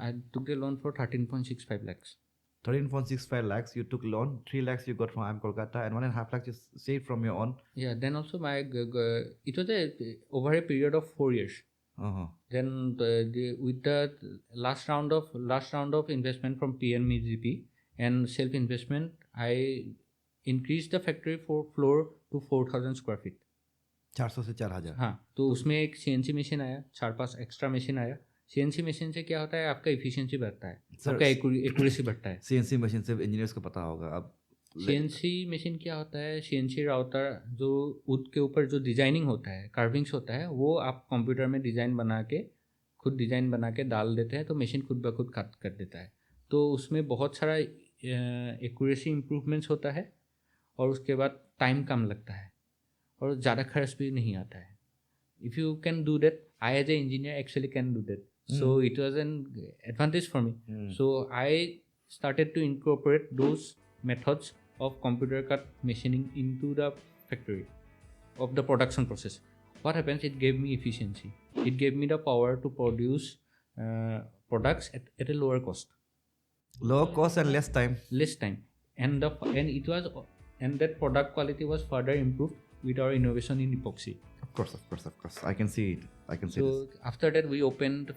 I took a loan for 13.65 lakhs. 13.65 lakhs you took loan. 3 lakhs you got from IIM Kolkata, and 1.5 lakhs you saved from your own. Yeah, then also it was over a period of 4 years. Uh-huh. Then with the last round of investment from PMEGP and self investment, I increased the factory floor to 4,000 square feet. 400 से 4,000। हाँ, तो उसमें एक CNC machine आया, 4-5 extra machine आया। CNC machine से क्या होता है, आपका एफिशिएंसी बढ़ता है, आपका एक्यूरेसी बढ़ता है। CNC मशीन सिर्फ इंजीनियर्स को पता होगा। अब CNC मशीन क्या होता है, CNC राउटर जो उद के ऊपर जो डिजाइनिंग होता है, कार्विंग्स होता है, वो आप कंप्यूटर में खुद डिज़ाइन बना के डाल देते हैं, तो मशीन खुद ब खुद कट कर देता है। तो उसमें बहुत सारा एक्यूरेसी इम्प्रूवमेंट्स होता है, और उसके बाद टाइम कम लगता है, और ज़्यादा खर्च भी नहीं आता है। If you can do that, I as a engineer actually can do that, so it was an advantage for me. So I started to incorporate those methods of computer cut machining into the factory of the production process. What happens? It gave me efficiency. It gave me the power to produce products at a lower cost. Lower cost and less time. Less time, and that product quality was further improved with our innovation in epoxy. Of course. I can see it. So this. after that, we opened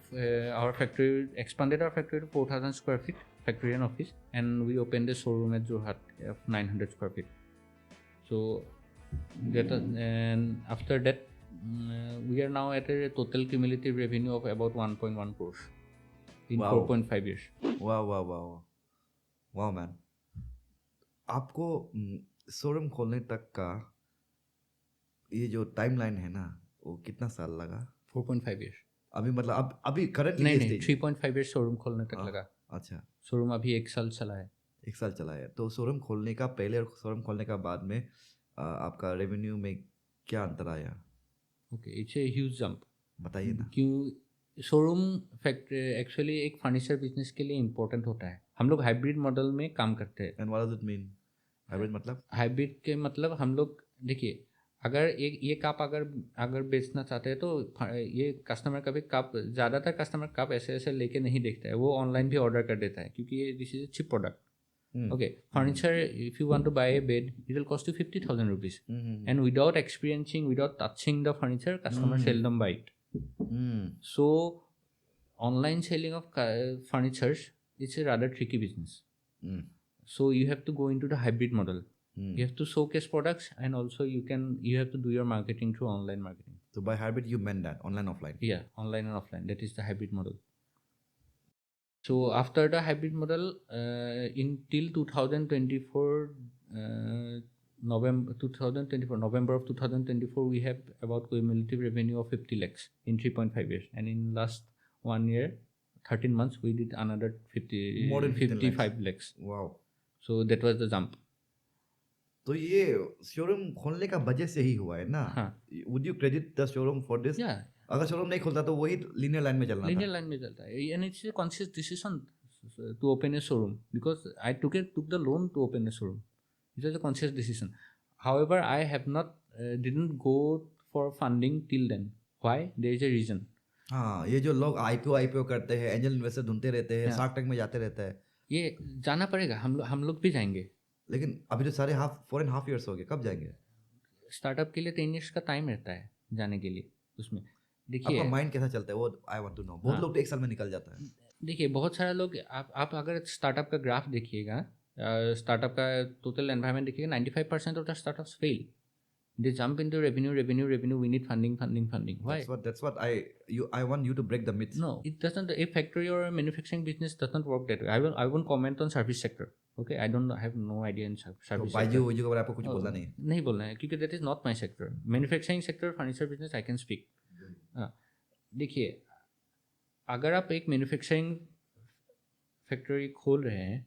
our factory, expanded our factory to 4,000 square feet, factory and office, and we opened a showroom at Jorhat of 900 square feet. So and after that, we are now at a total cumulative revenue of about 1.1 crores in Wow. 4.5 years. Wow man. आपको showroom खोलने तक का ये जो timeline है ना, वो कितना साल लगा? 4.5 years. अभी मतलब अभी करंटली नहीं, 3.5 years शोरूम खोलने तक लगा। अच्छा, शोरूम अभी 1 साल चला है। 1 साल चला है। तो शोरूम खोलने का पहले और शोरूम खोलने का बाद में आपका रेवेन्यू में क्या अंतर आया? Okay, it's a huge jump. बताइए ना। क्यों? शोरूम फैक्ट्री एक्चुअली एक फर्नीचर बिजनेस के लिए इम्पोर्टेंट होता है। हम लोग हाइब्रिड मॉडल में काम करते हैं। And what does it mean? Hybrid मतलब? हाइब्रिड के मतलब हम लोग, देखिए, अगर ये कप अगर बेचना चाहते हैं, तो ये कस्टमर कभी कप, ज़्यादातर कस्टमर कप ऐसे लेके नहीं देखता है, वो ऑनलाइन भी ऑर्डर कर देता है, क्योंकि ये this is a chip product. Okay, furniture, if you want to buy a bed, it will cost you 50,000 rupees. And without experiencing, without touching the furniture, customer seldom buy it. So, online selling of furnitures, it's a rather tricky business. So you have to go into the hybrid model. You have to showcase products, and also you have to do your marketing through online marketing. So by hybrid, you meant that online, offline. Yeah, online and offline. That is the hybrid model. So after the hybrid model, until 2024, November of 2024, we have about cumulative revenue of 50 lakhs in 3.5 years, and in last 1 year, 13 months, we did another More than 55 lakhs. Wow. So that was the jump. तो ये showroom खोलने का budget से ही हुआ है ना? Would you credit the showroom for this? Yeah. अगर showroom नहीं खोलता तो वही linear line में चलना था. Linear line में चलता है, and it's a conscious decision to open a showroom because I took the loan to open a showroom. It was a conscious decision. However, I have not didn't go for funding till then. Why? There is a reason. हाँ, ये जो लोग IPO करते हैं, angel investor ढूंढते रहते हैं, shark tank में जाते रहते हैं. ये जाना पड़ेगा, हम लोग भी जाएंगे. लेकिन अभी तो सारे 4.5 years हो गए, कब जाएंगे? स्टार्टअप के लिए 3 years का टाइम रहता है जाने के लिए. उसमें देखिए आपका माइंड कैसा चलता है वो आई वांट टू नो. बहुत लोग तो 1 साल में निकल जाता है. देखिए बहुत सारे लोग आप अगर स्टार्टअप का ग्राफ देखिएगा, स्टार्टअप का टोटल एनवायरनमेंट देखिएगा, 95% of the startups fail. They jump into revenue. We need funding. Why? That's what I want you to break the myth. No, it doesn't. A factory or a manufacturing business doesn't work that way. I won't comment on service sector. Okay, I have no idea in service sector. Byju के बारे में आपको कुछ बोलना नहीं है. नहीं बोलना है क्योंकि that is not my sector. Manufacturing sector, furniture business, I can speak. देखिए, अगर आप एक मैन्युफैक्चरिंग फैक्ट्री खोल रहे हैं,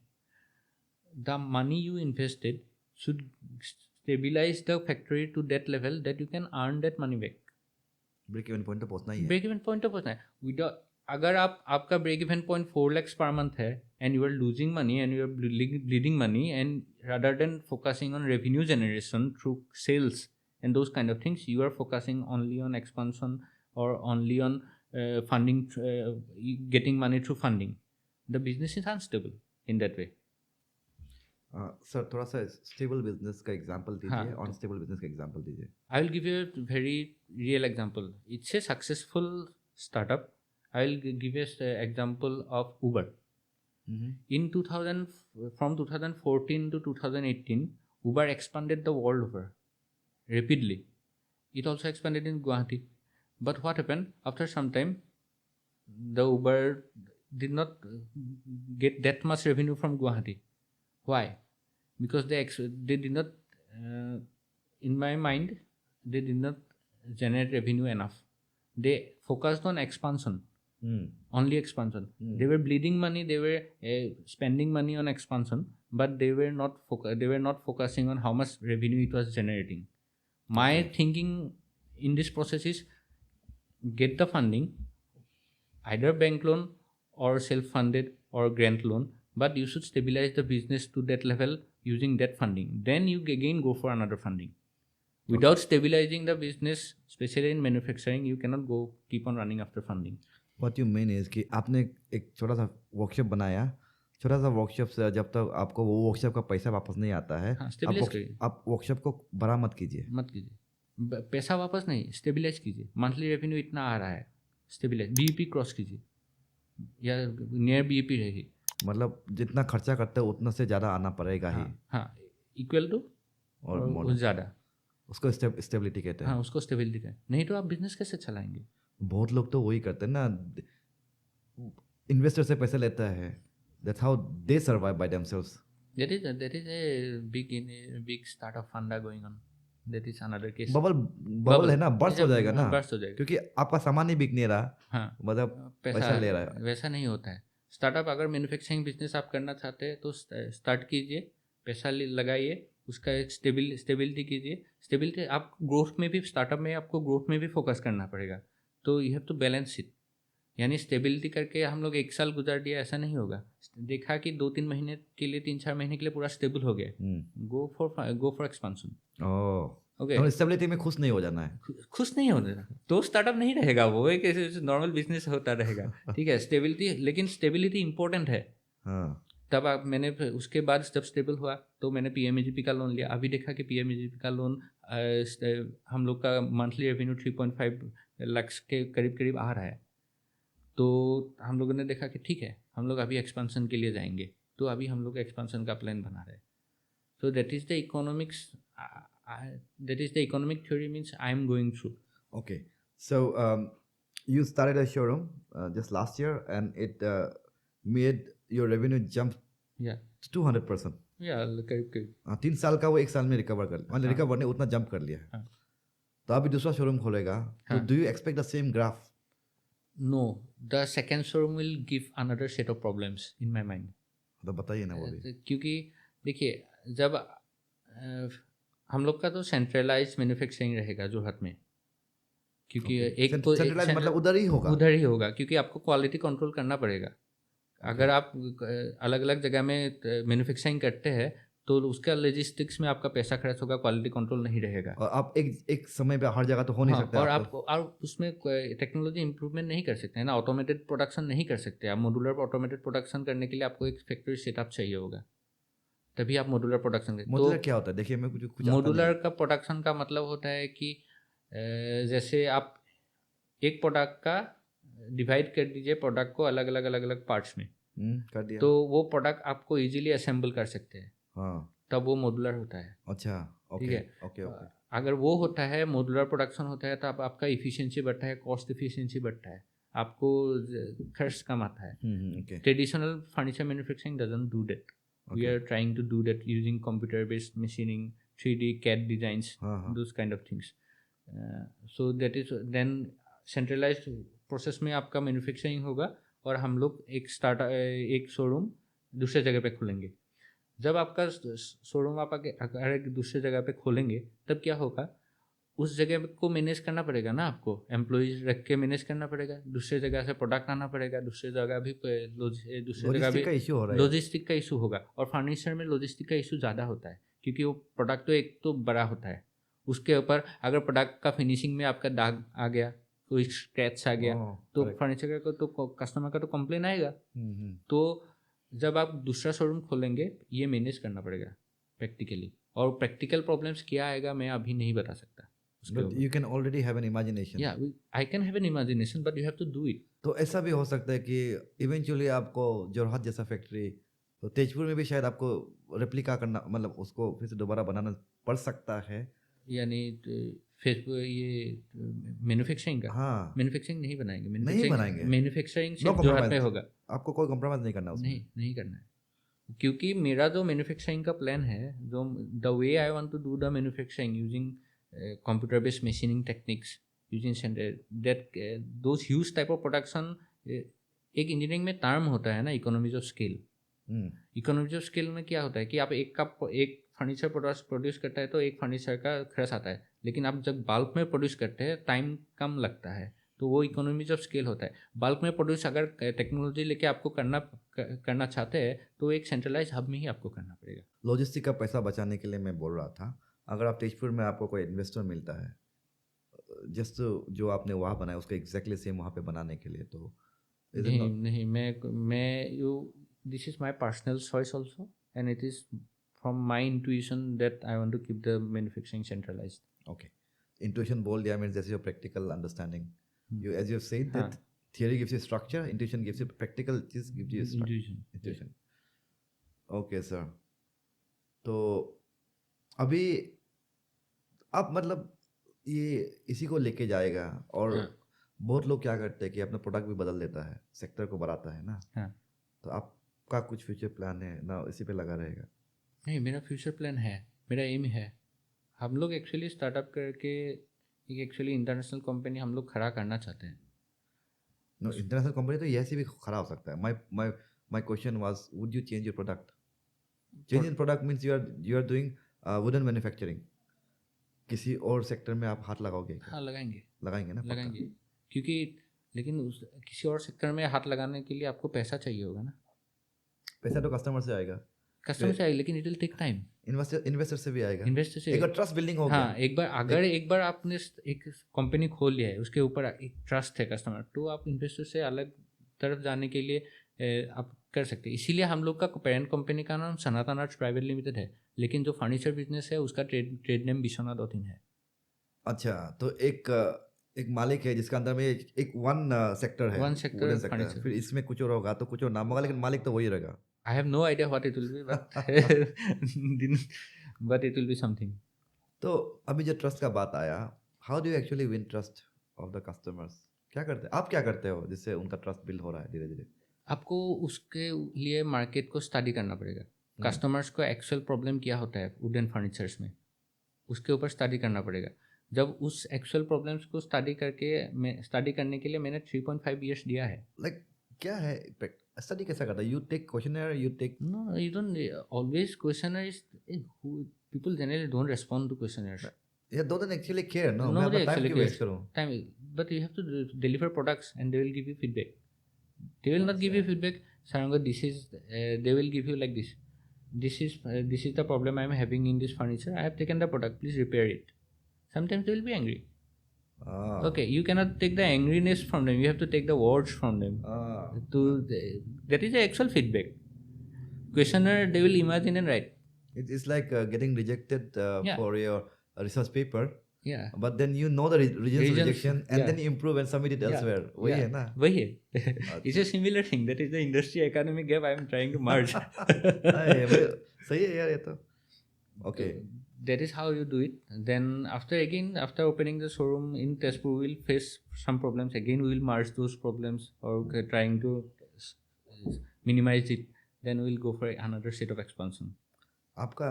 the money you invested should stabilize the factory to that level that you can earn that money back. Break even point तो पहुंचना ही है. ब्रेक इवन पॉइंट तो पहुंचना है. Without, अगर आपका break even point 4 lakhs per month है and you are losing money and you are bleeding money, and rather than focusing on revenue generation through sales and those kind of things, you are focusing only on expansion or only on funding, getting money through funding. The business is unstable in that way. Sir थोड़ा सा stable business का example दीजिए, unstable business का example दीजिए. I will give you a very real example. It's a successful startup. I will give you an example of Uber. In from 2014 to 2018, Uber expanded the world over rapidly. It also expanded in Guwahati. But what happened? After some time, the Uber did not get that much revenue from Guwahati. Why? Because they did not, in my mind, they did not generate revenue enough. They focused on expansion, only expansion. They were bleeding money. They were spending money on expansion, but they were not focusing on how much revenue it was generating. My thinking in this process is get the funding, either bank loan or self-funded or grant loan. But you should stabilize the business to that level using that funding. Then you again go for another funding. Without stabilizing the business, especially in manufacturing, you cannot keep on running after funding. What you mean is कि आपने एक छोटा सा workshop बनाया, छोटा सा workshop से जब तक आपको वो वर्कशॉप का पैसा वापस नहीं आता है, आप वर्कशॉप को बड़ा मत कीजिए. पैसा वापस नहीं, स्टेबिलाइज कीजिए. मंथली रेवेन्यू इतना आ रहा है, स्टेबिलाइज, बीईपी क्रॉस कीजिए या नियर बीईपी रहेगी. मतलब जितना खर्चा करते हो उतना से ज़्यादा आना पड़ेगा ही. हाँ, इक्वल टू और ज़्यादा. उसको स्टेबिलिटी कहते हैं. हाँ, उसको स्टेबिलिटी कहते हैं. नहीं तो आप बिजनेस कैसे चलाएंगे? बहुत लोग तो वही करते हैं ना, इन्वेस्टर से पैसे लेता है. That's how they survive by themselves. That is a big startup fund going on. That is another case. Bubble है ना, बर्स्ट हो जाएगा ना, क्योंकि आपका सामान ही बिक नहीं रहा. हाँ, मतलब पैसा ले रहा है. वैसा नहीं होता है. स्टार्टअप अगर मैन्युफैक्चरिंग बिजनेस आप करना चाहते हैं तो स्टार्ट कीजिए, पैसा लगाइए, उसका एक स्टेबिलिटी कीजिए. स्टेबिलिटी आप ग्रोथ में भी, स्टार्टअप में आपको ग्रोथ में भी फोकस करना पड़ेगा. तो you have to balance it. यानी स्टेबिलिटी करके हम लोग 1 साल गुजार दिया, ऐसा नहीं होगा. देखा कि 2-3 महीने के लिए, 3-4 महीने के लिए पूरा स्टेबल हो गया, go for expansion. Okay, stability में खुश नहीं हो जाना है. खुश नहीं होना तो स्टार्टअप नहीं रहेगा, वो एक नॉर्मल बिजनेस होता रहेगा. ठीक है, स्टेबिलिटी, लेकिन स्टेबिलिटी इंपॉर्टेंट है. तब मैंने उसके बाद जब स्टेबल हुआ तो मैंने PMAGP का लोन लिया। अभी देखा कि PMAGP का लोन हम लोग का मंथली रेवेन्यू 3.5 लाख के करीब करीब आ रहा है। तो हम लोगों ने देखा कि ठीक है, हम लोग अभी एक्सपेंशन के लिए जाएंगे। तो अभी हम लोग एक्सपेंशन का प्लान बना रहे हैं। So that is the economics, that is the economic theory means I am going through. Okay. So you started a showroom just last year, and it made your revenue jump या to 200%. करीब करीब 3 साल का वो 1 साल में recover कर मतलब हाँ। रिकवर ने उतना जंप कर लिया है। हाँ। तो अभी दूसरा शोरूम खोलेगा तो हाँ। Do you expect the same graph? No, the second showroom will give another set of problems in my mind. तो बताइए ना वो भी। क्योंकि देखिए, जब हम लोग का तो सेंट्रलाइज मैन्युफैक्चरिंग रहेगा जोरहाट में, क्योंकि एक तो सेंट्रलाइज मतलब उधर ही होगा। उधर ही होगा, क्योंकि आपको क्वालिटी कंट्रोल करना पड़ेगा। अगर आप अलग अलग जगह में मैन्युफैक्चरिंग करते हैं तो उसका लॉजिस्टिक्स में आपका पैसा खर्च होगा, क्वालिटी कंट्रोल नहीं रहेगा। और आप एक समय पे हर जगह तो हो नहीं हाँ, सकता और आपको। आप और उसमें टेक्नोलॉजी इंप्रूवमेंट नहीं कर सकते हैं ना, ऑटोमेटेड प्रोडक्शन नहीं कर सकते। आप मॉड्यूलर ऑटोमेटेड प्रोडक्शन करने के लिए आपको एक फैक्ट्री सेटअप चाहिए होगा, तभी आप मॉड्यूलर प्रोडक्शन करें। मॉड्यूलर क्या होता है? देखिए मैं कुछ आता नहीं मॉड्यूलर है। का प्रोडक्शन का मतलब होता है कि जैसे आप एक प्रोडक्ट का डिवाइड कर दीजिए प्रोडक्ट को अलग अलग पार्ट्स में, कर दिया। तो वो प्रोडक्ट आपको इजीली असेंबल कर सकते हैं, हाँ, तब वो मॉड्यूलर होता है। अच्छा, ठीक ओके है। Okay okay. अगर वो होता है, मॉड्यूलर प्रोडक्शन होता है, तो आपका इफिशिएंसी बढ़ता है, कॉस्ट इफिशिएंसी बढ़ता है, आपको खर्च कम आता है। Okay traditional furniture manufacturing doesn't do that. We Okay. Are trying to do that using computer based machining, 3D CAD designs, हाँ। Those kind of things. So that is then centralised process में आपका manufacturing होगा, और हम लोग एक showroom दूसरे जगह पे खोलेंगे। जब आपका शोरूम आप अगर एक दूसरे जगह पे खोलेंगे, तब क्या होगा, उस जगह को मैनेज करना पड़ेगा ना, आपको एम्प्लॉयज रख के मैनेज करना पड़ेगा, दूसरे जगह से प्रोडक्ट आना पड़ेगा, दूसरे जगह भी लॉजिस्टिक का इशू हो रहा है। लॉजिस्टिक का इशू होगा। और फर्नीचर में लॉजिस्टिक का इशू ज़्यादा होता है, क्योंकि वो प्रोडक्ट तो एक तो बड़ा होता है, उसके ऊपर अगर प्रोडक्ट का फिनिशिंग में आपका दाग आ गया, कोई स्क्रैच आ गया, तो correct. फर्नीचर का तो कस्टमर का तो कंप्लेन आएगा। तो जब आप दूसरा शोरूम खोलेंगे, ये मैनेज करना पड़ेगा प्रैक्टिकली, और प्रैक्टिकल प्रॉब्लम्स क्या आएगा मैं अभी नहीं बता सकता। But you can already have an imagination. Yeah, I can have an imagination, but you have to do it. तो ऐसा भी हो सकता है कि इवेंचुअली आपको जोरहाट जैसा फैक्ट्री, तो तेजपुर में भी शायद आपको रेप्लिका करना, मतलब उसको फिर से दोबारा बनाना पड़ सकता है। यानी फेसबुक ये मैन्युफैक्चरिंग का, हाँ, मैन्युफैक्चरिंग नहीं बनाएंगे, नहीं बनाएंगे। मैन्युफैक्चरिंग No सिर्फ जोरहाट compromise. में होगा। आपको कोई कॉम्प्रोमाइज नहीं करना उसमें। नहीं करना है, क्योंकि मेरा जो मैन्युफैक्चरिंग का प्लान है, जो the way I want to do the manufacturing using computer based machining techniques, using that those huge type of production. एक इंजीनियरिंग में टर्म होता है ना, economies of scale. Economies of scale में क्या होता है कि आप एक फर्नीचर प्रोड्यूस करता है तो एक फर्नीचर का खर्च आता है, लेकिन आप जब बल्क में प्रोड्यूस करते हैं टाइम कम लगता है, तो वो इकोनॉमीज ऑफ स्केल होता है। बल्क में प्रोड्यूस अगर टेक्नोलॉजी लेके आपको करना चाहते हैं, तो एक सेंट्रलाइज हब में ही आपको करना पड़ेगा। लॉजिस्टिक का पैसा बचाने के लिए मैं बोल रहा था, अगर आप तेजपुर में आपको कोई इन्वेस्टर मिलता है जस्ट जो आपने वहाँ बनाया उसको एग्जैक्टली सेम वहाँ पे बनाने के लिए, तो नहीं, मैं you this is my personal choice also, and it is from my intuition that I want to keep the manufacturing centralized. Okay, intuition बोल दिया मीन्स जैसे your practical understanding, you as you have said that हाँ. theory gives you structure, intuition gives you practical, just gives you intuition. Okay sir. तो अभी आप मतलब ये इसी को लेके जाएगा, और बहुत लोग क्या करते हैं कि अपना प्रोडक्ट भी बदल देता है, सेक्टर को बढ़ाता है ना। हाँ. तो आपका कुछ फ्यूचर प्लान है ना, इसी पे लगा रहेगा? नहीं, मेरा फ्यूचर प्लान है, मेरा एम है। हम लोग एक्चुअली स्टार्टअप करके एक एक्चुअली इंटरनेशनल कंपनी हम लोग खड़ा करना चाहते हैं। नो, इंटरनेशनल कंपनी तो ऐसे भी खड़ा हो सकता है। My question was, would you change your product? Change in product means you are doing wooden manufacturing, किसी और सेक्टर में आप हाथ लगाओगे? हाँ, लगाएंगे ना, लगाएंगे, क्योंकि लेकिन किसी और सेक्टर में हाथ लगाने के लिए आपको पैसा चाहिए होगा ना। पैसा तो कस्टमर से आएगा, लेकिन it will take time. Investor से भी आएगा, इन्वेस्टर से एक ट्रस्ट बिल्डिंग हो गया। हाँ, एक बार आपने एक कंपनी खोल लिया है, उसके ऊपर एक ट्रस्ट है कस्टमर, तो आप इन्वेस्टर से अलग तरफ जाने के लिए आप कर सकते हैं। इसीलिए हम लोग का पेरेंट कंपनी का नाम सनातन आर्ट्स प्राइवेट लिमिटेड है, लेकिन जो फर्नीचर बिजनेस है उसका ट्रेड नेम विश्वनाथ है। अच्छा, तो एक मालिक है जिसका अंदर में एक वन सेक्टर है, वन सेक्टर वुडन सेक्टर है, फर्नीचर। फिर इसमें कुछ और होगा तो कुछ और नाम होगा, लेकिन मालिक तो वही रहेगा। I have no idea what it will be, but it will be something. तो अभी जो ट्रस्ट का बात आया, how do you actually win trust of the customers? क्या करते हैं आप, क्या करते हो जिससे उनका ट्रस्ट बिल्ड हो रहा है धीरे धीरे? आपको उसके लिए मार्केट को स्टडी करना पड़ेगा। कस्टमर्स को एक्चुअल प्रॉब्लम क्या होता है वुडन फर्नीचर्स में, उसके ऊपर स्टडी करना पड़ेगा। जब उस एक्चुअल प्रॉब्लम्स को स्टडी करने के लिए मैंने 3.5 ईयर्स दिया है। लाइक क्या है स्टडी कैसा करता है? You take questioner, you take No, you don't always questionnaires. People generally don't respond to questionnaires. या दोनों एक्चुअली केयर नो, मैं Nobody अपना टाइम actually क्यों वेस्ट cares. करूं? Time, but you have to deliver products, and they will give you feedback. They will not give you feedback. Saranga, this is. They will give you like this. This is the problem I am having in this furniture. I have taken the product. Please repair it. Sometimes they will be angry. Okay, you cannot take the angriness from them. You have to take the words from them. That is the actual feedback. Questionnaire, they will imagine and write. It is like getting rejected Yeah. for your research paper, Yeah. but then you know the reasons rejection, and yeah. then you improve and submit it elsewhere. वही है ना? वही है. It's a similar thing. That is the industry economic gap I am trying to merge. सही है यार ये तो. Okay. That is how you do it. Then after opening the showroom in Tezpur, we will face some problems. Again, we will merge those problems or trying to minimize it. Then we will go for another set of expansion. आपका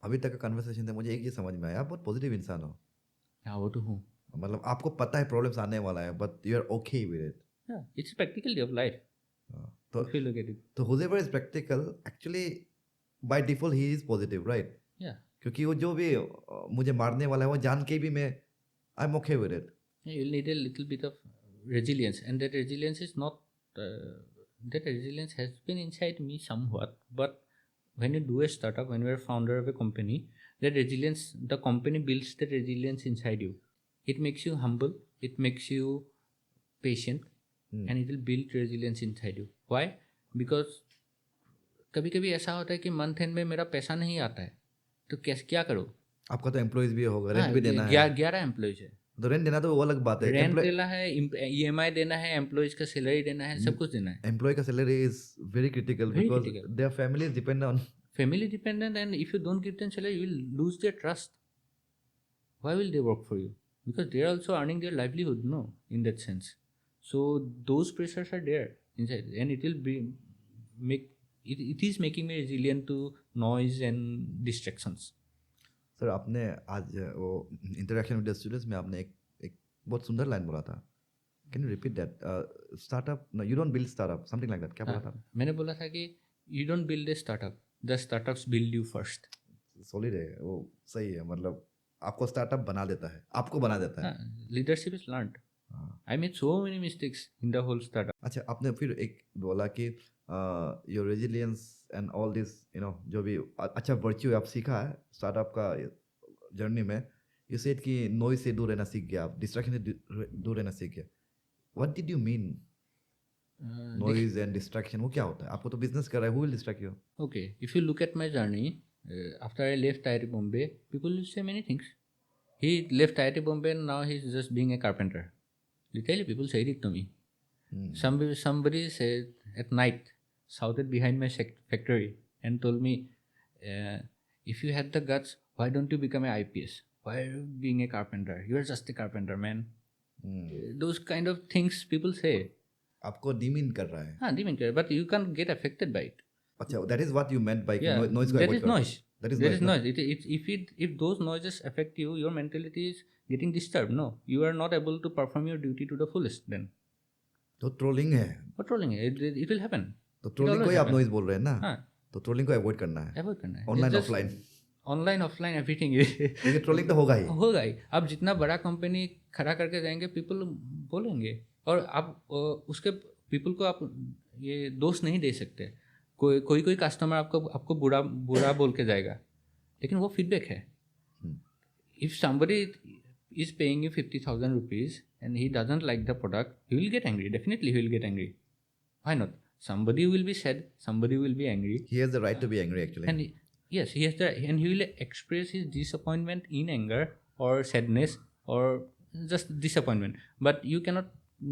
अभी तक का conversation से मुझे एक चीज समझ में आया, आप बहुत पॉजिटिव इंसान हो. Yeah, वो तो हूँ. मतलब आपको पता है प्रॉब्लम्स आने वाला है, but you are okay with it. Yeah, it's practically of life. तो If you look at it. तो whoever is practical actually by default he is positive, right? Yeah. क्योंकि वो जो भी मुझे मारने वाला है वो जान के भी मैं I am okay with it. You'll need a little bit of resilience, and that resilience is not. That resilience has been inside me somewhat, but when you do a startup, when you are a founder of a company, that resilience, the company builds the resilience inside you. It makes you humble, it makes you patient, and it will build resilience inside you. Why? Because कभी कभी ऐसा होता है कि month and में मेरा पैसा नहीं आता है, तो क्या करो? आपका तो एम्प्लॉइज भी होगा, रेंट भी देना है. 11 एम्प्लॉइज है, तो रेंट देना तो वो अलग बात है. रेंट देना है, EMI देना है, एम्प्लॉइज का सैलरी देना है, सब कुछ देना है. एम्प्लॉय का salary is very critical because their family is depend on Family dependent, and if you don't give them salary, you will lose their trust. Why will they work for you? Because they are also earning their livelihood, no, in that sense. So those pressures are there inside, and it will be it is making me resilient to noise and distractions. Sir आपने आज वो interaction with the students में आपने एक बहुत सुंदर line बोला था. Can you repeat that? Startup, no you don't build startup, something like that. क्या बोला था? मैंने बोला था कि you don't build a startup, the startups build you first. Solid है वो, सही है. मतलब आपको स्टार्टअप बना देता है, आपको बना देता है. Leadership is learned. I made so many mistakes in the whole startup. अच्छा, आपने फिर एक बोला कि your resilience and all this, you know, जो भी अच्छा वर्च्यू आप सीखा है स्टार्टअप का जर्नी में. यू सेड कि नॉइज से दूर रहना सीख गया आप, डिस्ट्रैक्शन से दूर रहना सीख गया. What did you mean noise and distraction? वो क्या होता है? आपको तो बिजनेस कर रहा है, who will distract you? Okay, if you look at my journey, after I left IIT Bombay, people will say many things. He left IIT Bombay and now he's just being a carpenter. Literally, people said it to me. Somebody said at night, shouted behind my factory and told me, if you had the guts, why don't you become an IPS? Why are you being a carpenter? You are just a carpenter, man. Those kind of things people say. आपको demean कर रहा है. हाँ, demean कर, but you can't get affected by it. अच्छा, that is what you meant by Yeah, noise को that avoid is करो. noise. That is There noise. is noise. If those noises affect you, your mentality is getting disturbed. No, you are not able to perform your duty to the fullest. Then तो trolling है. what trolling? It will happen. तो trolling को ही आप noise बोल रहे हैं ना. हाँ, तो ट्रोलिंग को अवॉइड करना है. avoid करना है. Online It's just offline, online, offline, everything. ये ट्रोलिंग तो होगा ही. होगा ही. आप जितना बड़ा कंपनी खड़ा करके जाएंगे, पीपल बोलेंगे, और आप उसके पीपल को आप ये दोष नहीं दे सकते. कोई कस्टमर आपको बुरा बोल के जाएगा, लेकिन वो फीडबैक है. If somebody is paying you 50,000 rupees and he doesn't like the product, he will get angry. Definitely he will get angry. Why not? Somebody will be sad, somebody will be angry, He has the right to be angry, actually. and yes, he has the, and he will express his disappointment in anger or sadness or just disappointment. But you cannot,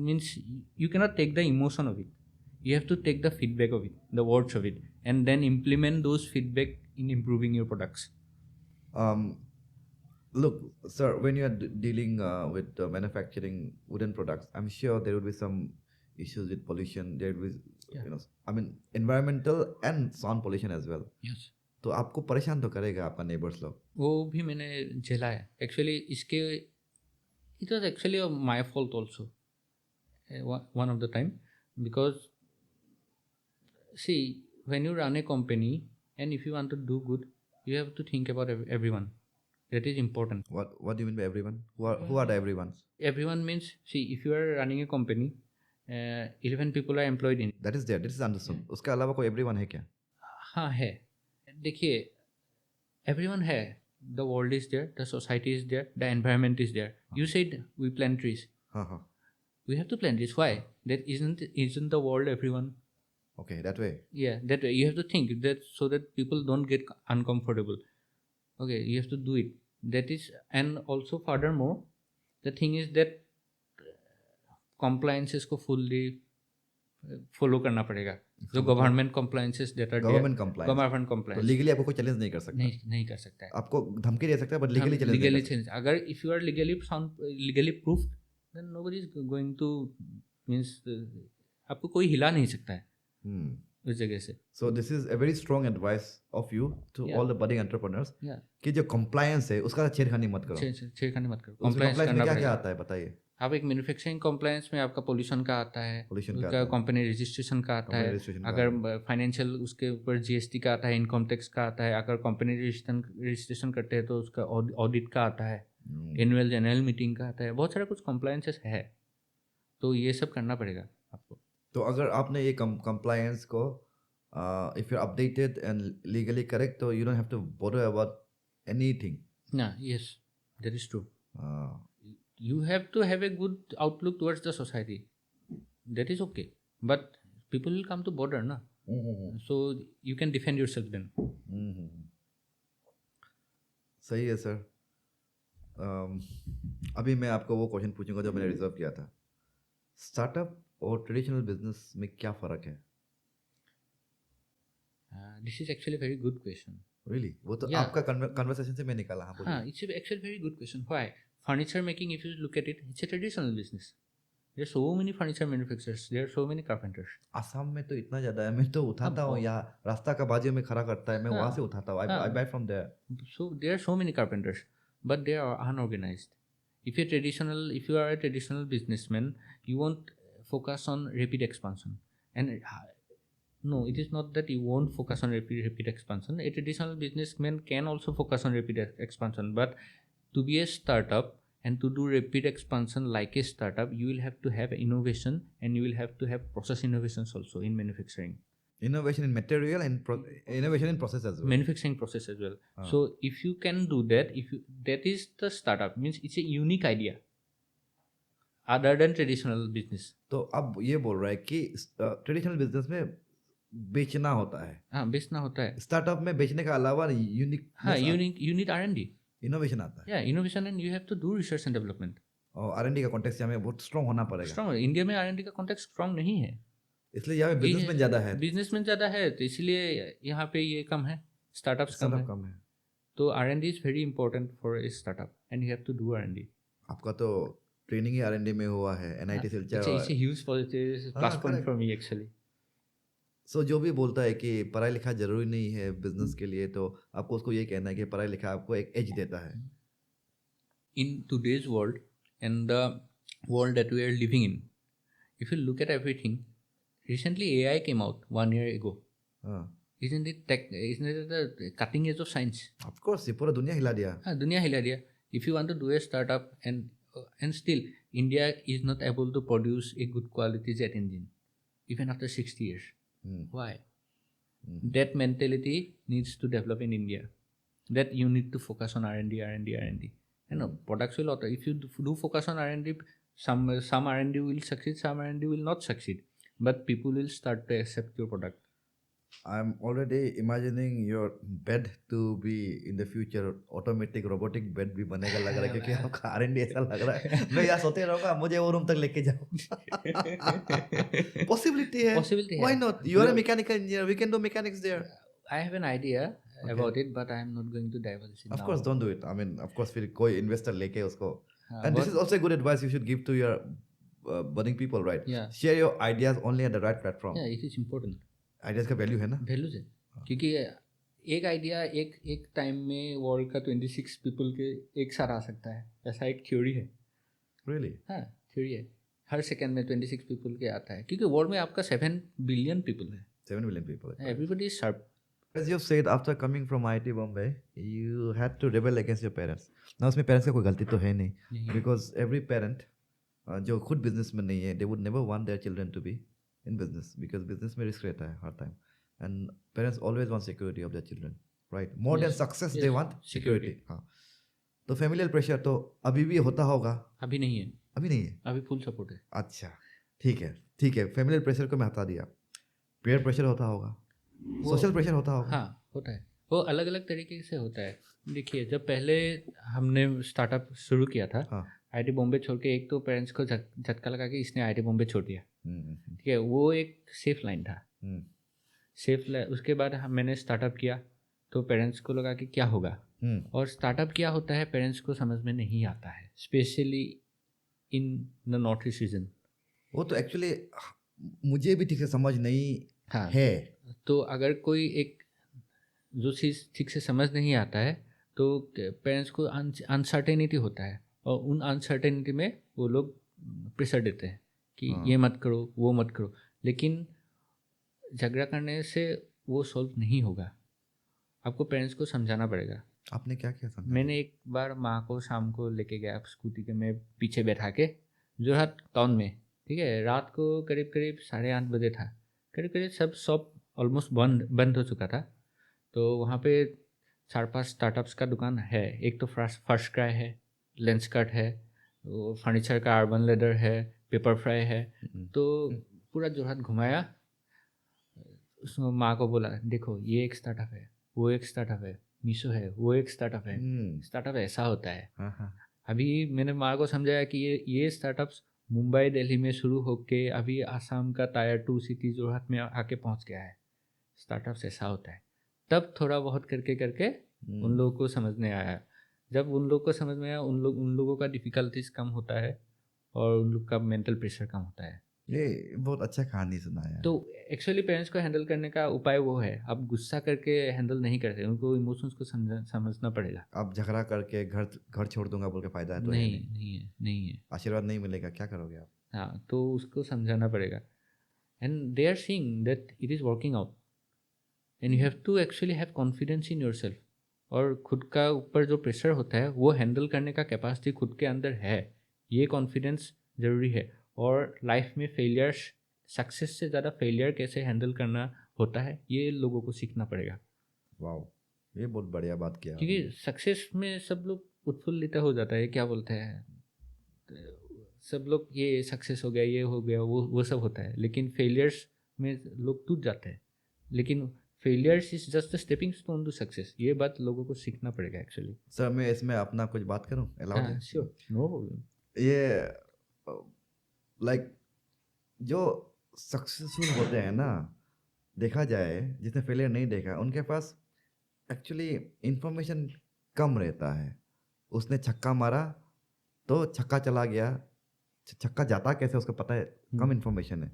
means you cannot take the emotion of it. You have to take the feedback of it, the words of it, and then implement those feedback in improving your products. Um, look, sir, when you are dealing with manufacturing wooden products, I'm sure there would be some issues with pollution. There would be, Yeah. you know, I mean, environmental and sound pollution as well. Yes. तो आपको परेशान तो करेगा आपका neighbours लोग. वो भी मैंने झेला है एक्चुअली. इसके it was actually my fault also one of the time, because see when you run a company and if you want to do good, you have to think about everyone. That is important. What do you mean by everyone? Who are the everyones? Everyone means, see, if you are running a company, 11 people are employed in it. That is there. This is understood. उसके अलावा कोई everyone है क्या? हाँ है. देखिए, everyone है. The world is there, the society is there, the environment is there. You said we plant trees. हाँ हाँ. We have to plant trees. Why? That isn't the world everyone? Okay, that way. Yeah, that way. You have to think that so that people don't get uncomfortable. Okay, you have to do it. That is, and also furthermore, the thing is that compliances को fully follow करना पड़ेगा. जो government compliances that are Government there, compliance. government तो compliance legally आपको कोई challenge नहीं कर सकता. नहीं कर सकता है. आपको धमकी दे सकता है, but legally challenge legally change. अगर if you are legally proved, then nobody is going to means आपको कोई हिला नहीं सकता है उस जगह से. So this is a very strong advice of you to Yeah. all the budding entrepreneurs Yeah. कि जो compliance है उसका छेड़खानी मत करो. छेड़खानी मत करो. उसमें Compliance compliance में करना क्या क्या पड़ेगा. आता है बताइए. आप एक मैन्युफैक्चरिंग कॉम्प्लायंस में आपका पोल्यूशन का आता है, Pollution का उसका आता है. कंपनी रजिस्ट्रेशन का आता Company है, registration का अगर फाइनेंशियल उसके ऊपर जीएसटी का आता है, इनकम टैक्स का आता है, अगर कंपनी रजिस्ट्रेशन करते हैं तो उसका ऑडिट का आता है, एनुअल जनरल मीटिंग का आता है, बहुत सारा कुछ कॉम्प्लायंसेस है. तो ये सब करना पड़ेगा आपको. तो अगर आपने ये compliance को if you're updated and legally correct, तो you don't have to bother about anything. ना, yes, that is true. Uh, You have to have a good outlook towards the society. That is okay. But people will come to border, na? So you can defend yourself then. सही है sir. अभी मैं आपको वो question पूछूंगा जो मैंने reserve किया था. स्टार्टअप और ट्रेडिशनल बिजनेस में क्या फ़र्क है? This is actually a very good question. Really? वो तो Yeah. आपका कन्वर्सेशन से मैं निकाला. हाँ, बोलिए. It's actually a very good question. Why? Furniture making, if you look at it, it's a traditional business. There are so many furniture manufacturers. There are so many carpenters. Assam में तो इतना ज़्यादा है. मैं तो उठाता हूँ या रास्ता का बाजू में खड़ा करता है, मैं वहाँ से उठाता हूँ. I buy from there. So there are so many carpenters, but they are unorganized. If you are a traditional businessman, you won't focus on rapid expansion. And no, it is not that you won't focus on rapid expansion. A traditional businessman can also focus on rapid expansion, but to be a startup and to do rapid expansion like a startup, you will have to have innovation and you will have to have process innovations also in manufacturing. Innovation in material and innovation in process as well. Manufacturing process as well. So if you can do that, that is the startup, means it's a unique idea other than traditional business. तो अब ये बोल रहा है कि traditional business में बेचना होता है. हाँ, बेचना होता है. स्टार्टअप में बेचने का अलावा यूनिक हाँ, you need R&D. इनोवेशन आता है. Yeah, innovation, and you have to do research and development. और R&D का कॉन्टेक्स्ट यहाँ में बहुत स्ट्रॉन्ग होना पड़ेगा. Strong. इंडिया में R&D का कॉन्टेक्स्ट स्ट्रॉन्ग नहीं है. इसलिए यहाँ पे बिजनेसमैन ज़्यादा है. बिजनेसमैन ज़्यादा है, तो इसलिए यहाँ पे ये कम है, स्टार्टअप्स कम है. कम है. तो R&D is very important for a startup and you have to do R&D. आपका तो ट्रेनिंग ही R&D में हुआ है, NIT Silchar. It's a huge positive plus point for me actually. सो जो भी बोलता है कि पढ़ाई लिखा जरूरी नहीं है बिजनेस के लिए, तो आपको उसको ये कहना है कि पढ़ाई लिखा आपको एक एज देता है. In today's world and the world that we are living in, if you look at everything, recently AI came out 1 year ago. Isn't it the cutting edge of science? Of course, ये पूरा दुनिया हिला दिया. हाँ, दुनिया हिला दिया. If you want to do a startup and still India is not able to produce a good quality jet engine even after 60 years. Why? That mentality needs to develop in India. That you need to focus on R&D. You know, products will not. If you do focus on R&D, some R&D will succeed, some R&D will not succeed. but people will start to accept your product. I'm already imagining your bed to be in the future automatic robotic bed भी बनेगा लग रहा है क्योंकि आपका R&D ऐसा लग रहा है मैं यहाँ सोते रहूँगा मुझे वो रूम तक लेके जाओ possibility है Possibility why है. not you are a mechanical engineer we can do mechanics there I have an idea about it, but I am not going to divulge it of now. course don't do it I mean of course फिर कोई investor लेके उसको हाँ, and this but- is also a good advice you should give to your budding people right Yeah. share your ideas only at the right platform Yeah, it is important. ideas का value है ना values है क्योंकि एक idea एक time में world का 26 people के एक साथ आ सकता है, ऐसा एक थ्योरी है. really हाँ, थ्योरी है. हर सेकंड में 26 पीपल के आता है क्योंकि वर्ल्ड में आपका 7 बिलियन पीपल है. 7 million people everybody is sharp. As you said, after coming from IIT Bombay, you had to rebel against your parents. Now, उसमें parents का कोई गलती तो है नहीं, because every parent जो खुद business में नहीं है, they would never want their children to be in business because business में risk रहता है hard time, and parents always want security of their children, right? More than success, they want security. हाँ, तो familial pressure तो अभी भी होता होगा. अभी नहीं है. अभी नहीं है. अभी फुल सपोर्ट है. अच्छा, ठीक है. familial pressure को मैं हटा दिया. peer pressure होता होगा. सोशल प्रेशर होता होगा. हाँ, होता है. वो अलग अलग तरीके से होता है. देखिए, जब पहले हमने स्टार्टअप शुरू किया था, आईआईटी बॉम्बे छोड़ के, एक तो पेरेंट्स को झटका लगा कि इसने आईआईटी बॉम्बे छोड़ दिया. ठीक है, वो एक सेफ लाइन था. उसके बाद मैंने स्टार्टअप किया तो पेरेंट्स को लगा कि क्या होगा. और स्टार्टअप क्या होता है पेरेंट्स को समझ में नहीं आता है, specially in the north east region. वो तो एक्चुअली मुझे भी ठीक से समझ नहीं है. तो अगर कोई एक जो चीज़ ठीक से समझ नहीं आता है तो पेरेंट्स को अनसर्टेनिटी होता है, और उन अनसर्टेनिटी में वो लोग प्रेशर देते हैं कि ये मत करो वो मत करो. लेकिन झगड़ा करने से वो सॉल्व नहीं होगा. आपको पेरेंट्स को समझाना पड़ेगा. आपने क्या किया समझा? मैंने एक बार माँ को शाम को लेके गया स्कूटी के में पीछे बैठा के जोरहाट टाउन में. ठीक है, रात को करीब 8:30 बजे था. करीब सब शॉप ऑलमोस्ट बंद हो चुका था. तो वहाँ पे 4-5 स्टार्टअप्स का दुकान है. एक तो फर्स्ट क्राई है, लेंसकट है, फर्नीचर का अर्बन लेदर है, पेपर फ्राई है. तो पूरा जोरहाट घुमाया. उसमें माँ को बोला, देखो ये एक स्टार्टअप है, वो एक स्टार्टअप है, मीशो है, वो एक स्टार्टअप है. स्टार्टअप ऐसा होता है. अभी मैंने माँ को समझाया कि ये स्टार्टअप्स मुंबई दिल्ली में शुरू होके अभी आसाम का टायर 2 सिटी जोरहाट में आके पहुंच गया है. स्टार्टअप्स ऐसा होता है. तब थोड़ा बहुत करके उन लोगों को समझ में आया. जब उन लोगों को समझ में आया, उन लोगों का डिफ़िकल्टीज कम होता है और उन लोग का मेंटल प्रेशर कम होता है. ये बहुत अच्छा कहानी सुनाया. तो एक्चुअली पेरेंट्स को हैंडल करने का उपाय वो है, आप गुस्सा करके हैंडल नहीं करते, उनको इमोशंस को समझना पड़ेगा. आप झगड़ा करके घर छोड़ दूंगा बोल के फायदा है तो नहीं है. आशीर्वाद नहीं मिलेगा, क्या करोगे आप? हाँ, तो उसको समझाना पड़ेगा. And they are seeing that it is working out, and you have to actually have confidence in yourself. और खुद का ऊपर जो प्रेशर होता है वो हैंडल करने का कैपेसिटी खुद के अंदर है. ये कॉन्फिडेंस ज़रूरी है. और लाइफ में फेलियर्स, सक्सेस से ज़्यादा फेलियर कैसे हैंडल करना होता है ये लोगों को सीखना पड़ेगा. वाह, ये बहुत बढ़िया बात किया. क्योंकि सक्सेस में सब लोग उत्फुल्लित हो जाता है, क्या बोलते हैं सब लोग, ये सक्सेस हो गया, ये हो गया, वो सब होता है. लेकिन फेलियर्स में लोग टूट जाते हैं. लेकिन failures is just the stepping stone to success. ये बात लोगों को सीखना पड़ेगा एक्चुअली. सर मैं इसमें अपना कुछ बात करूं? अलाउड है? Sure, no problem. ये लाइक जो सक्सेसफुल होते हैं ना, देखा जाए जिसने फेलियर नहीं देखा उनके पास एक्चुअली इंफॉर्मेशन कम रहता है. उसने छक्का मारा तो छक्का चला गया, छक्का जाता कैसे उसको पता है, कम इन्फॉर्मेशन है.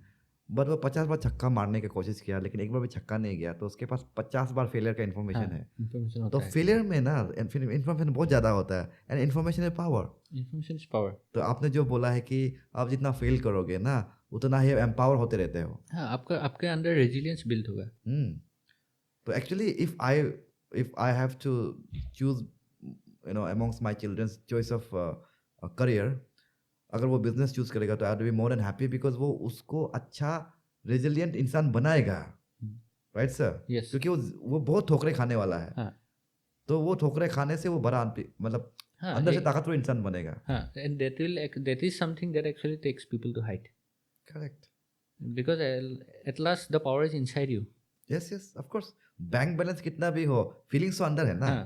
बट वो 50 बार छक्का मारने की कोशिश किया लेकिन एक बार भी छक्का नहीं गया, तो उसके पास 50 बार फेलियर का इन्फॉर्मेशन है. तो फेलियर में ना इन्फॉर्मेशन बहुत ज़्यादा होता है. And information is power. Information is power. तो आपने जो बोला है कि आप जितना फेल करोगे ना उतना ही एम्पावर होते रहते हो. हाँ, आपके अंदर रेजिलियंस बिल्ड होगा. तो actually if I have to choose amongst my childrens choice of career, अगर वो बिजनेस चूज करेगा तो I will be more than happy, because वो उसको अच्छा रेजिलियंट इंसान बनाएगा. Right sir? यस. क्योंकि वो बहुत ठोकरे खाने वाला है. हाँ. तो वो ठोकरे खाने से वो बड़ा मतलब अंदर से ताकतवर इंसान बनेगा. हाँ, and that is something that actually takes people to height. Correct. Because at last the power is inside you. Yes, yes, of course. Bank balance कितना भी हो, फीलिंग्स तो अंदर है ना. हाँ,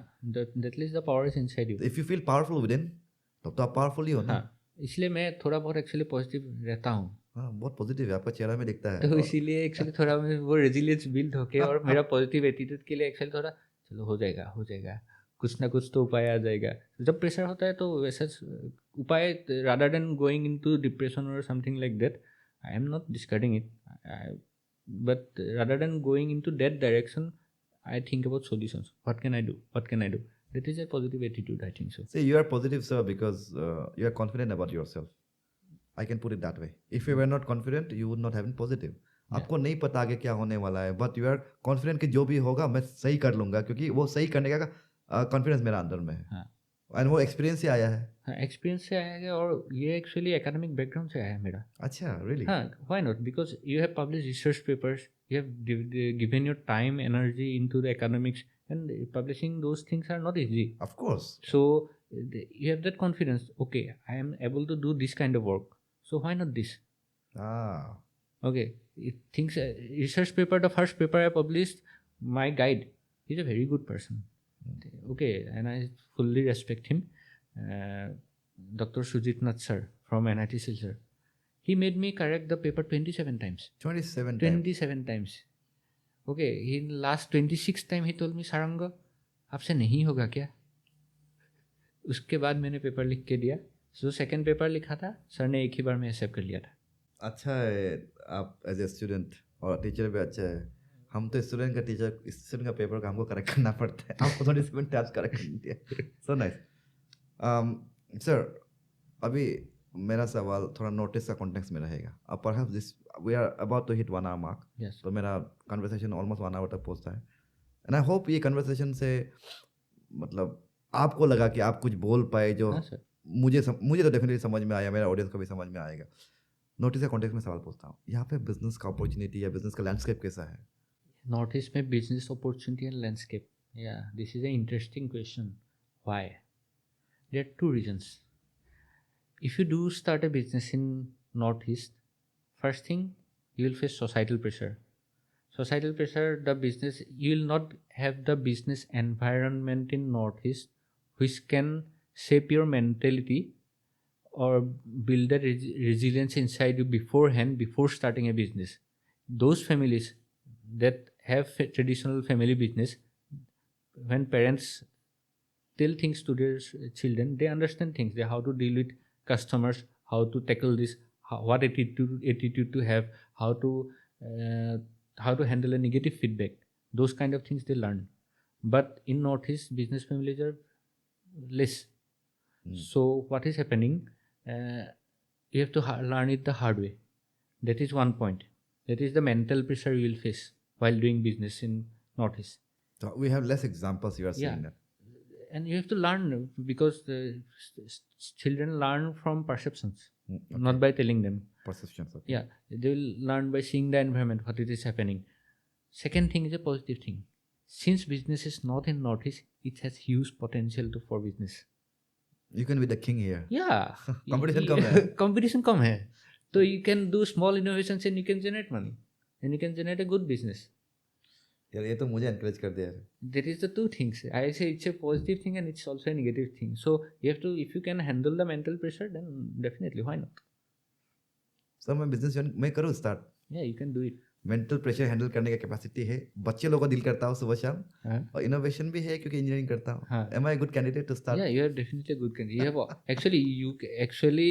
that least the power is inside you. If you feel powerful with in, तब तो आप पावरफुल ही हो ना. हाँ, इसलिए मैं थोड़ा बहुत एक्चुअली पॉजिटिव रहता हूँ. हाँ, बहुत पॉजिटिव है, आपका चेहरा में दिखता है. तो इसीलिए एक्चुअली थोड़ा मैं वो रेजिलियंस बिल्ड होके और मेरा पॉजिटिव एटीट्यूड के लिए एक्चुअली थोड़ा चलो हो जाएगा कुछ ना कुछ तो उपाय आ जाएगा. जब प्रेशर होता है तो वैसा उपाय, rather than going into depression और something like that, I am not discarding it, but rather than going into that direction I think about solutions. What can I do. That is a positive attitude, I think so. See, you are positive, sir, because you are confident about yourself. I can put it that way. If you were not confident, you would not have been positive. आपको नहीं पता आगे क्या होने वाला है, but you are confident कि जो भी होगा मैं सही कर लूंगा, क्योंकि वो सही करने का कॉन्फिडेंस मेरा अंदर में है. हाँ. एंड वो एक्सपीरियंस से आया है. हाँ, एक्सपीरियंस से आया है और ये एक्चुअली एकेडमिक बैकग्राउंड से आया है मेरा. अच्छा, रियली? हाँ, why not, because you have publish research papers, you have given your time, energy into the academics, and publishing those things are not easy. Of course. So you have that confidence. Okay, I am able to do this kind of work. So why not this? Ah. Okay, research paper, the first paper I published, my guide, he's a very good person. Okay, and I fully respect him. Dr. Sujit Nath sir from NIT Silchar. He made me correct the paper 27 times. 27 times. Okay, in last 26th time he told me, Saranga, आपसे नहीं होगा क्या? उसके बाद मैंने paper लिख के दिया. जो सेकंड पेपर लिखा था सर ने एक ही बार में एक्सेप्ट कर लिया था. अच्छा है, आप एज ए स्टूडेंट और टीचर भी अच्छा है. हम तो स्टूडेंट का टीचर, स्टूडेंट का पेपर का हमको करेक्ट करना पड़ता है. आपको 27 टाइम्स करेक्ट कर दिया. So nice. सर, अभी मेरा सवाल थोड़ा नोटिस का कॉन्टेक्स्ट में रहेगा. अब perhaps this we are about to hit 1 hour mark. तो मेरा कन्वर्सेशन ऑलमोस्ट 1 hour तक पहुंचता है. एंड आई होप ये कन्वर्सेशन से मतलब आपको लगा कि आप कुछ बोल पाए जो मुझे तो डेफिनेटली समझ में आया, मेरा ऑडियंस को भी समझ में आएगा. नोटिस का कॉन्टेक्स्ट में सवाल पूछता हूँ, यहाँ पे बिजनेस का अपॉर्चुनिटी या बिजनेस का लैंडस्केप कैसा है? नॉर्थ ईस्ट में business opportunity and landscape, yeah this is a interesting question. Why? There are 2 reasons. If you do start a business in Northeast, first thing, you will face societal pressure. Societal pressure, the business, you will not have the business environment in Northeast which can shape your mentality or build that resilience inside you beforehand, before starting a business. Those families that have traditional family business, when parents tell things to their children, they understand things, they how to deal with customers, how to tackle this, what attitude to have, how to handle a negative feedback. Those kind of things they learn. But in Northeast, business families are less. So what is happening? You have to learn it the hard way. That is one point. That is the mental pressure you will face while doing business in Northeast. So we have less examples, you are saying that. And you have to learn, because the children learn from perceptions, not by telling them. Perceptions. Okay. Yeah, they will learn by seeing the environment, what it is happening. Second thing is a positive thing. Since business is not in Northeast, it has huge potential for business. You can be the king here. Yeah. Competition come hai. Competition come hai. So you can do small innovations and you can generate money. And you can generate a good business. यार ये तो मुझे encourage कर दिया. There is the 2 things. I say it's a positive thing and it's also a negative thing. So you have to, if you can handle the mental pressure, then definitely, why not? So मैं business मैं करूँ start. Yeah, you can do it. Mental pressure handle करने का capacity है, बच्चे लोगों को deal करता हूँ सुबह शाम, और इनोवेशन भी है क्योंकि इंजीनियरिंग करता हूँ. Am I a good candidate to start? Yeah, you are definitely a good candidate. You have actually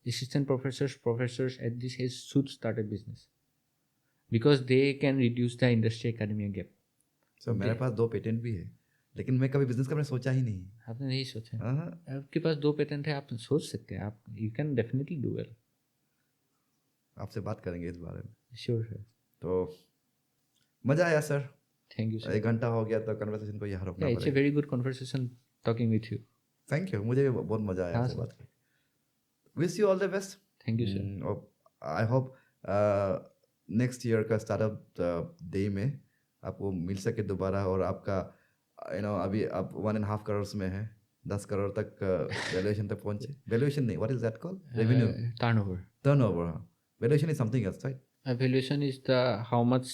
assistant professors at this age should start a business, because they can reduce the industry academia gap. So मेरे पास 2 patent भी है, लेकिन मैं कभी business का मैंने सोचा ही नहीं. आपने नहीं सोचा? आपके पास 2 पेटेंट है, आप सोच सकते हैं, आप you can definitely do well. आपसे बात करेंगे इस बारे में. Sure sir. तो मजा आया सर. Thank you sir. 1 घंटा हो गया तो कन्वर्सेशन को यहाँ रोकना पड़ेगा. It's a very good conversation talking with you. Thank you, मुझे भी बहुत मजा आया आपसे बात करके. Wish you all the best. Thank you sir. I hope next year का स्टार्टअप डे में आपको मिल सके दोबारा, और आपका अभी आप 1.5 करोड़ में है, 10 करोड़ तक वैल्यूएशन तक पहुंचे. वैल्यूएशन नहीं, what is that called? Revenue, turnover. Turnover. Valuation is something else, right? Valuation is the how much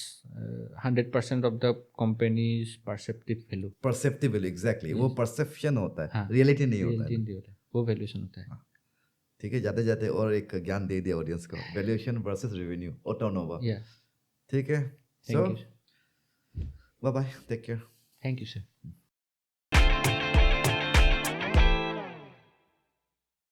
100% of the company's perceptive value. Perceptive value, exactly, वो Yes. परसेप्शन होता है, हाँ, रियलिटी नहीं होता reality है। नहीं होता है, वो वैल्यूएशन होता है। ठीक है, जाते जाते और एक ज्ञान दे दिया ऑडियंस को, वैल्यूएशन वर्सेस रेवेन्यू और टर्नओवर। Yeah, ठीक है, thank so you. Bye bye, take care. Thank you, sir.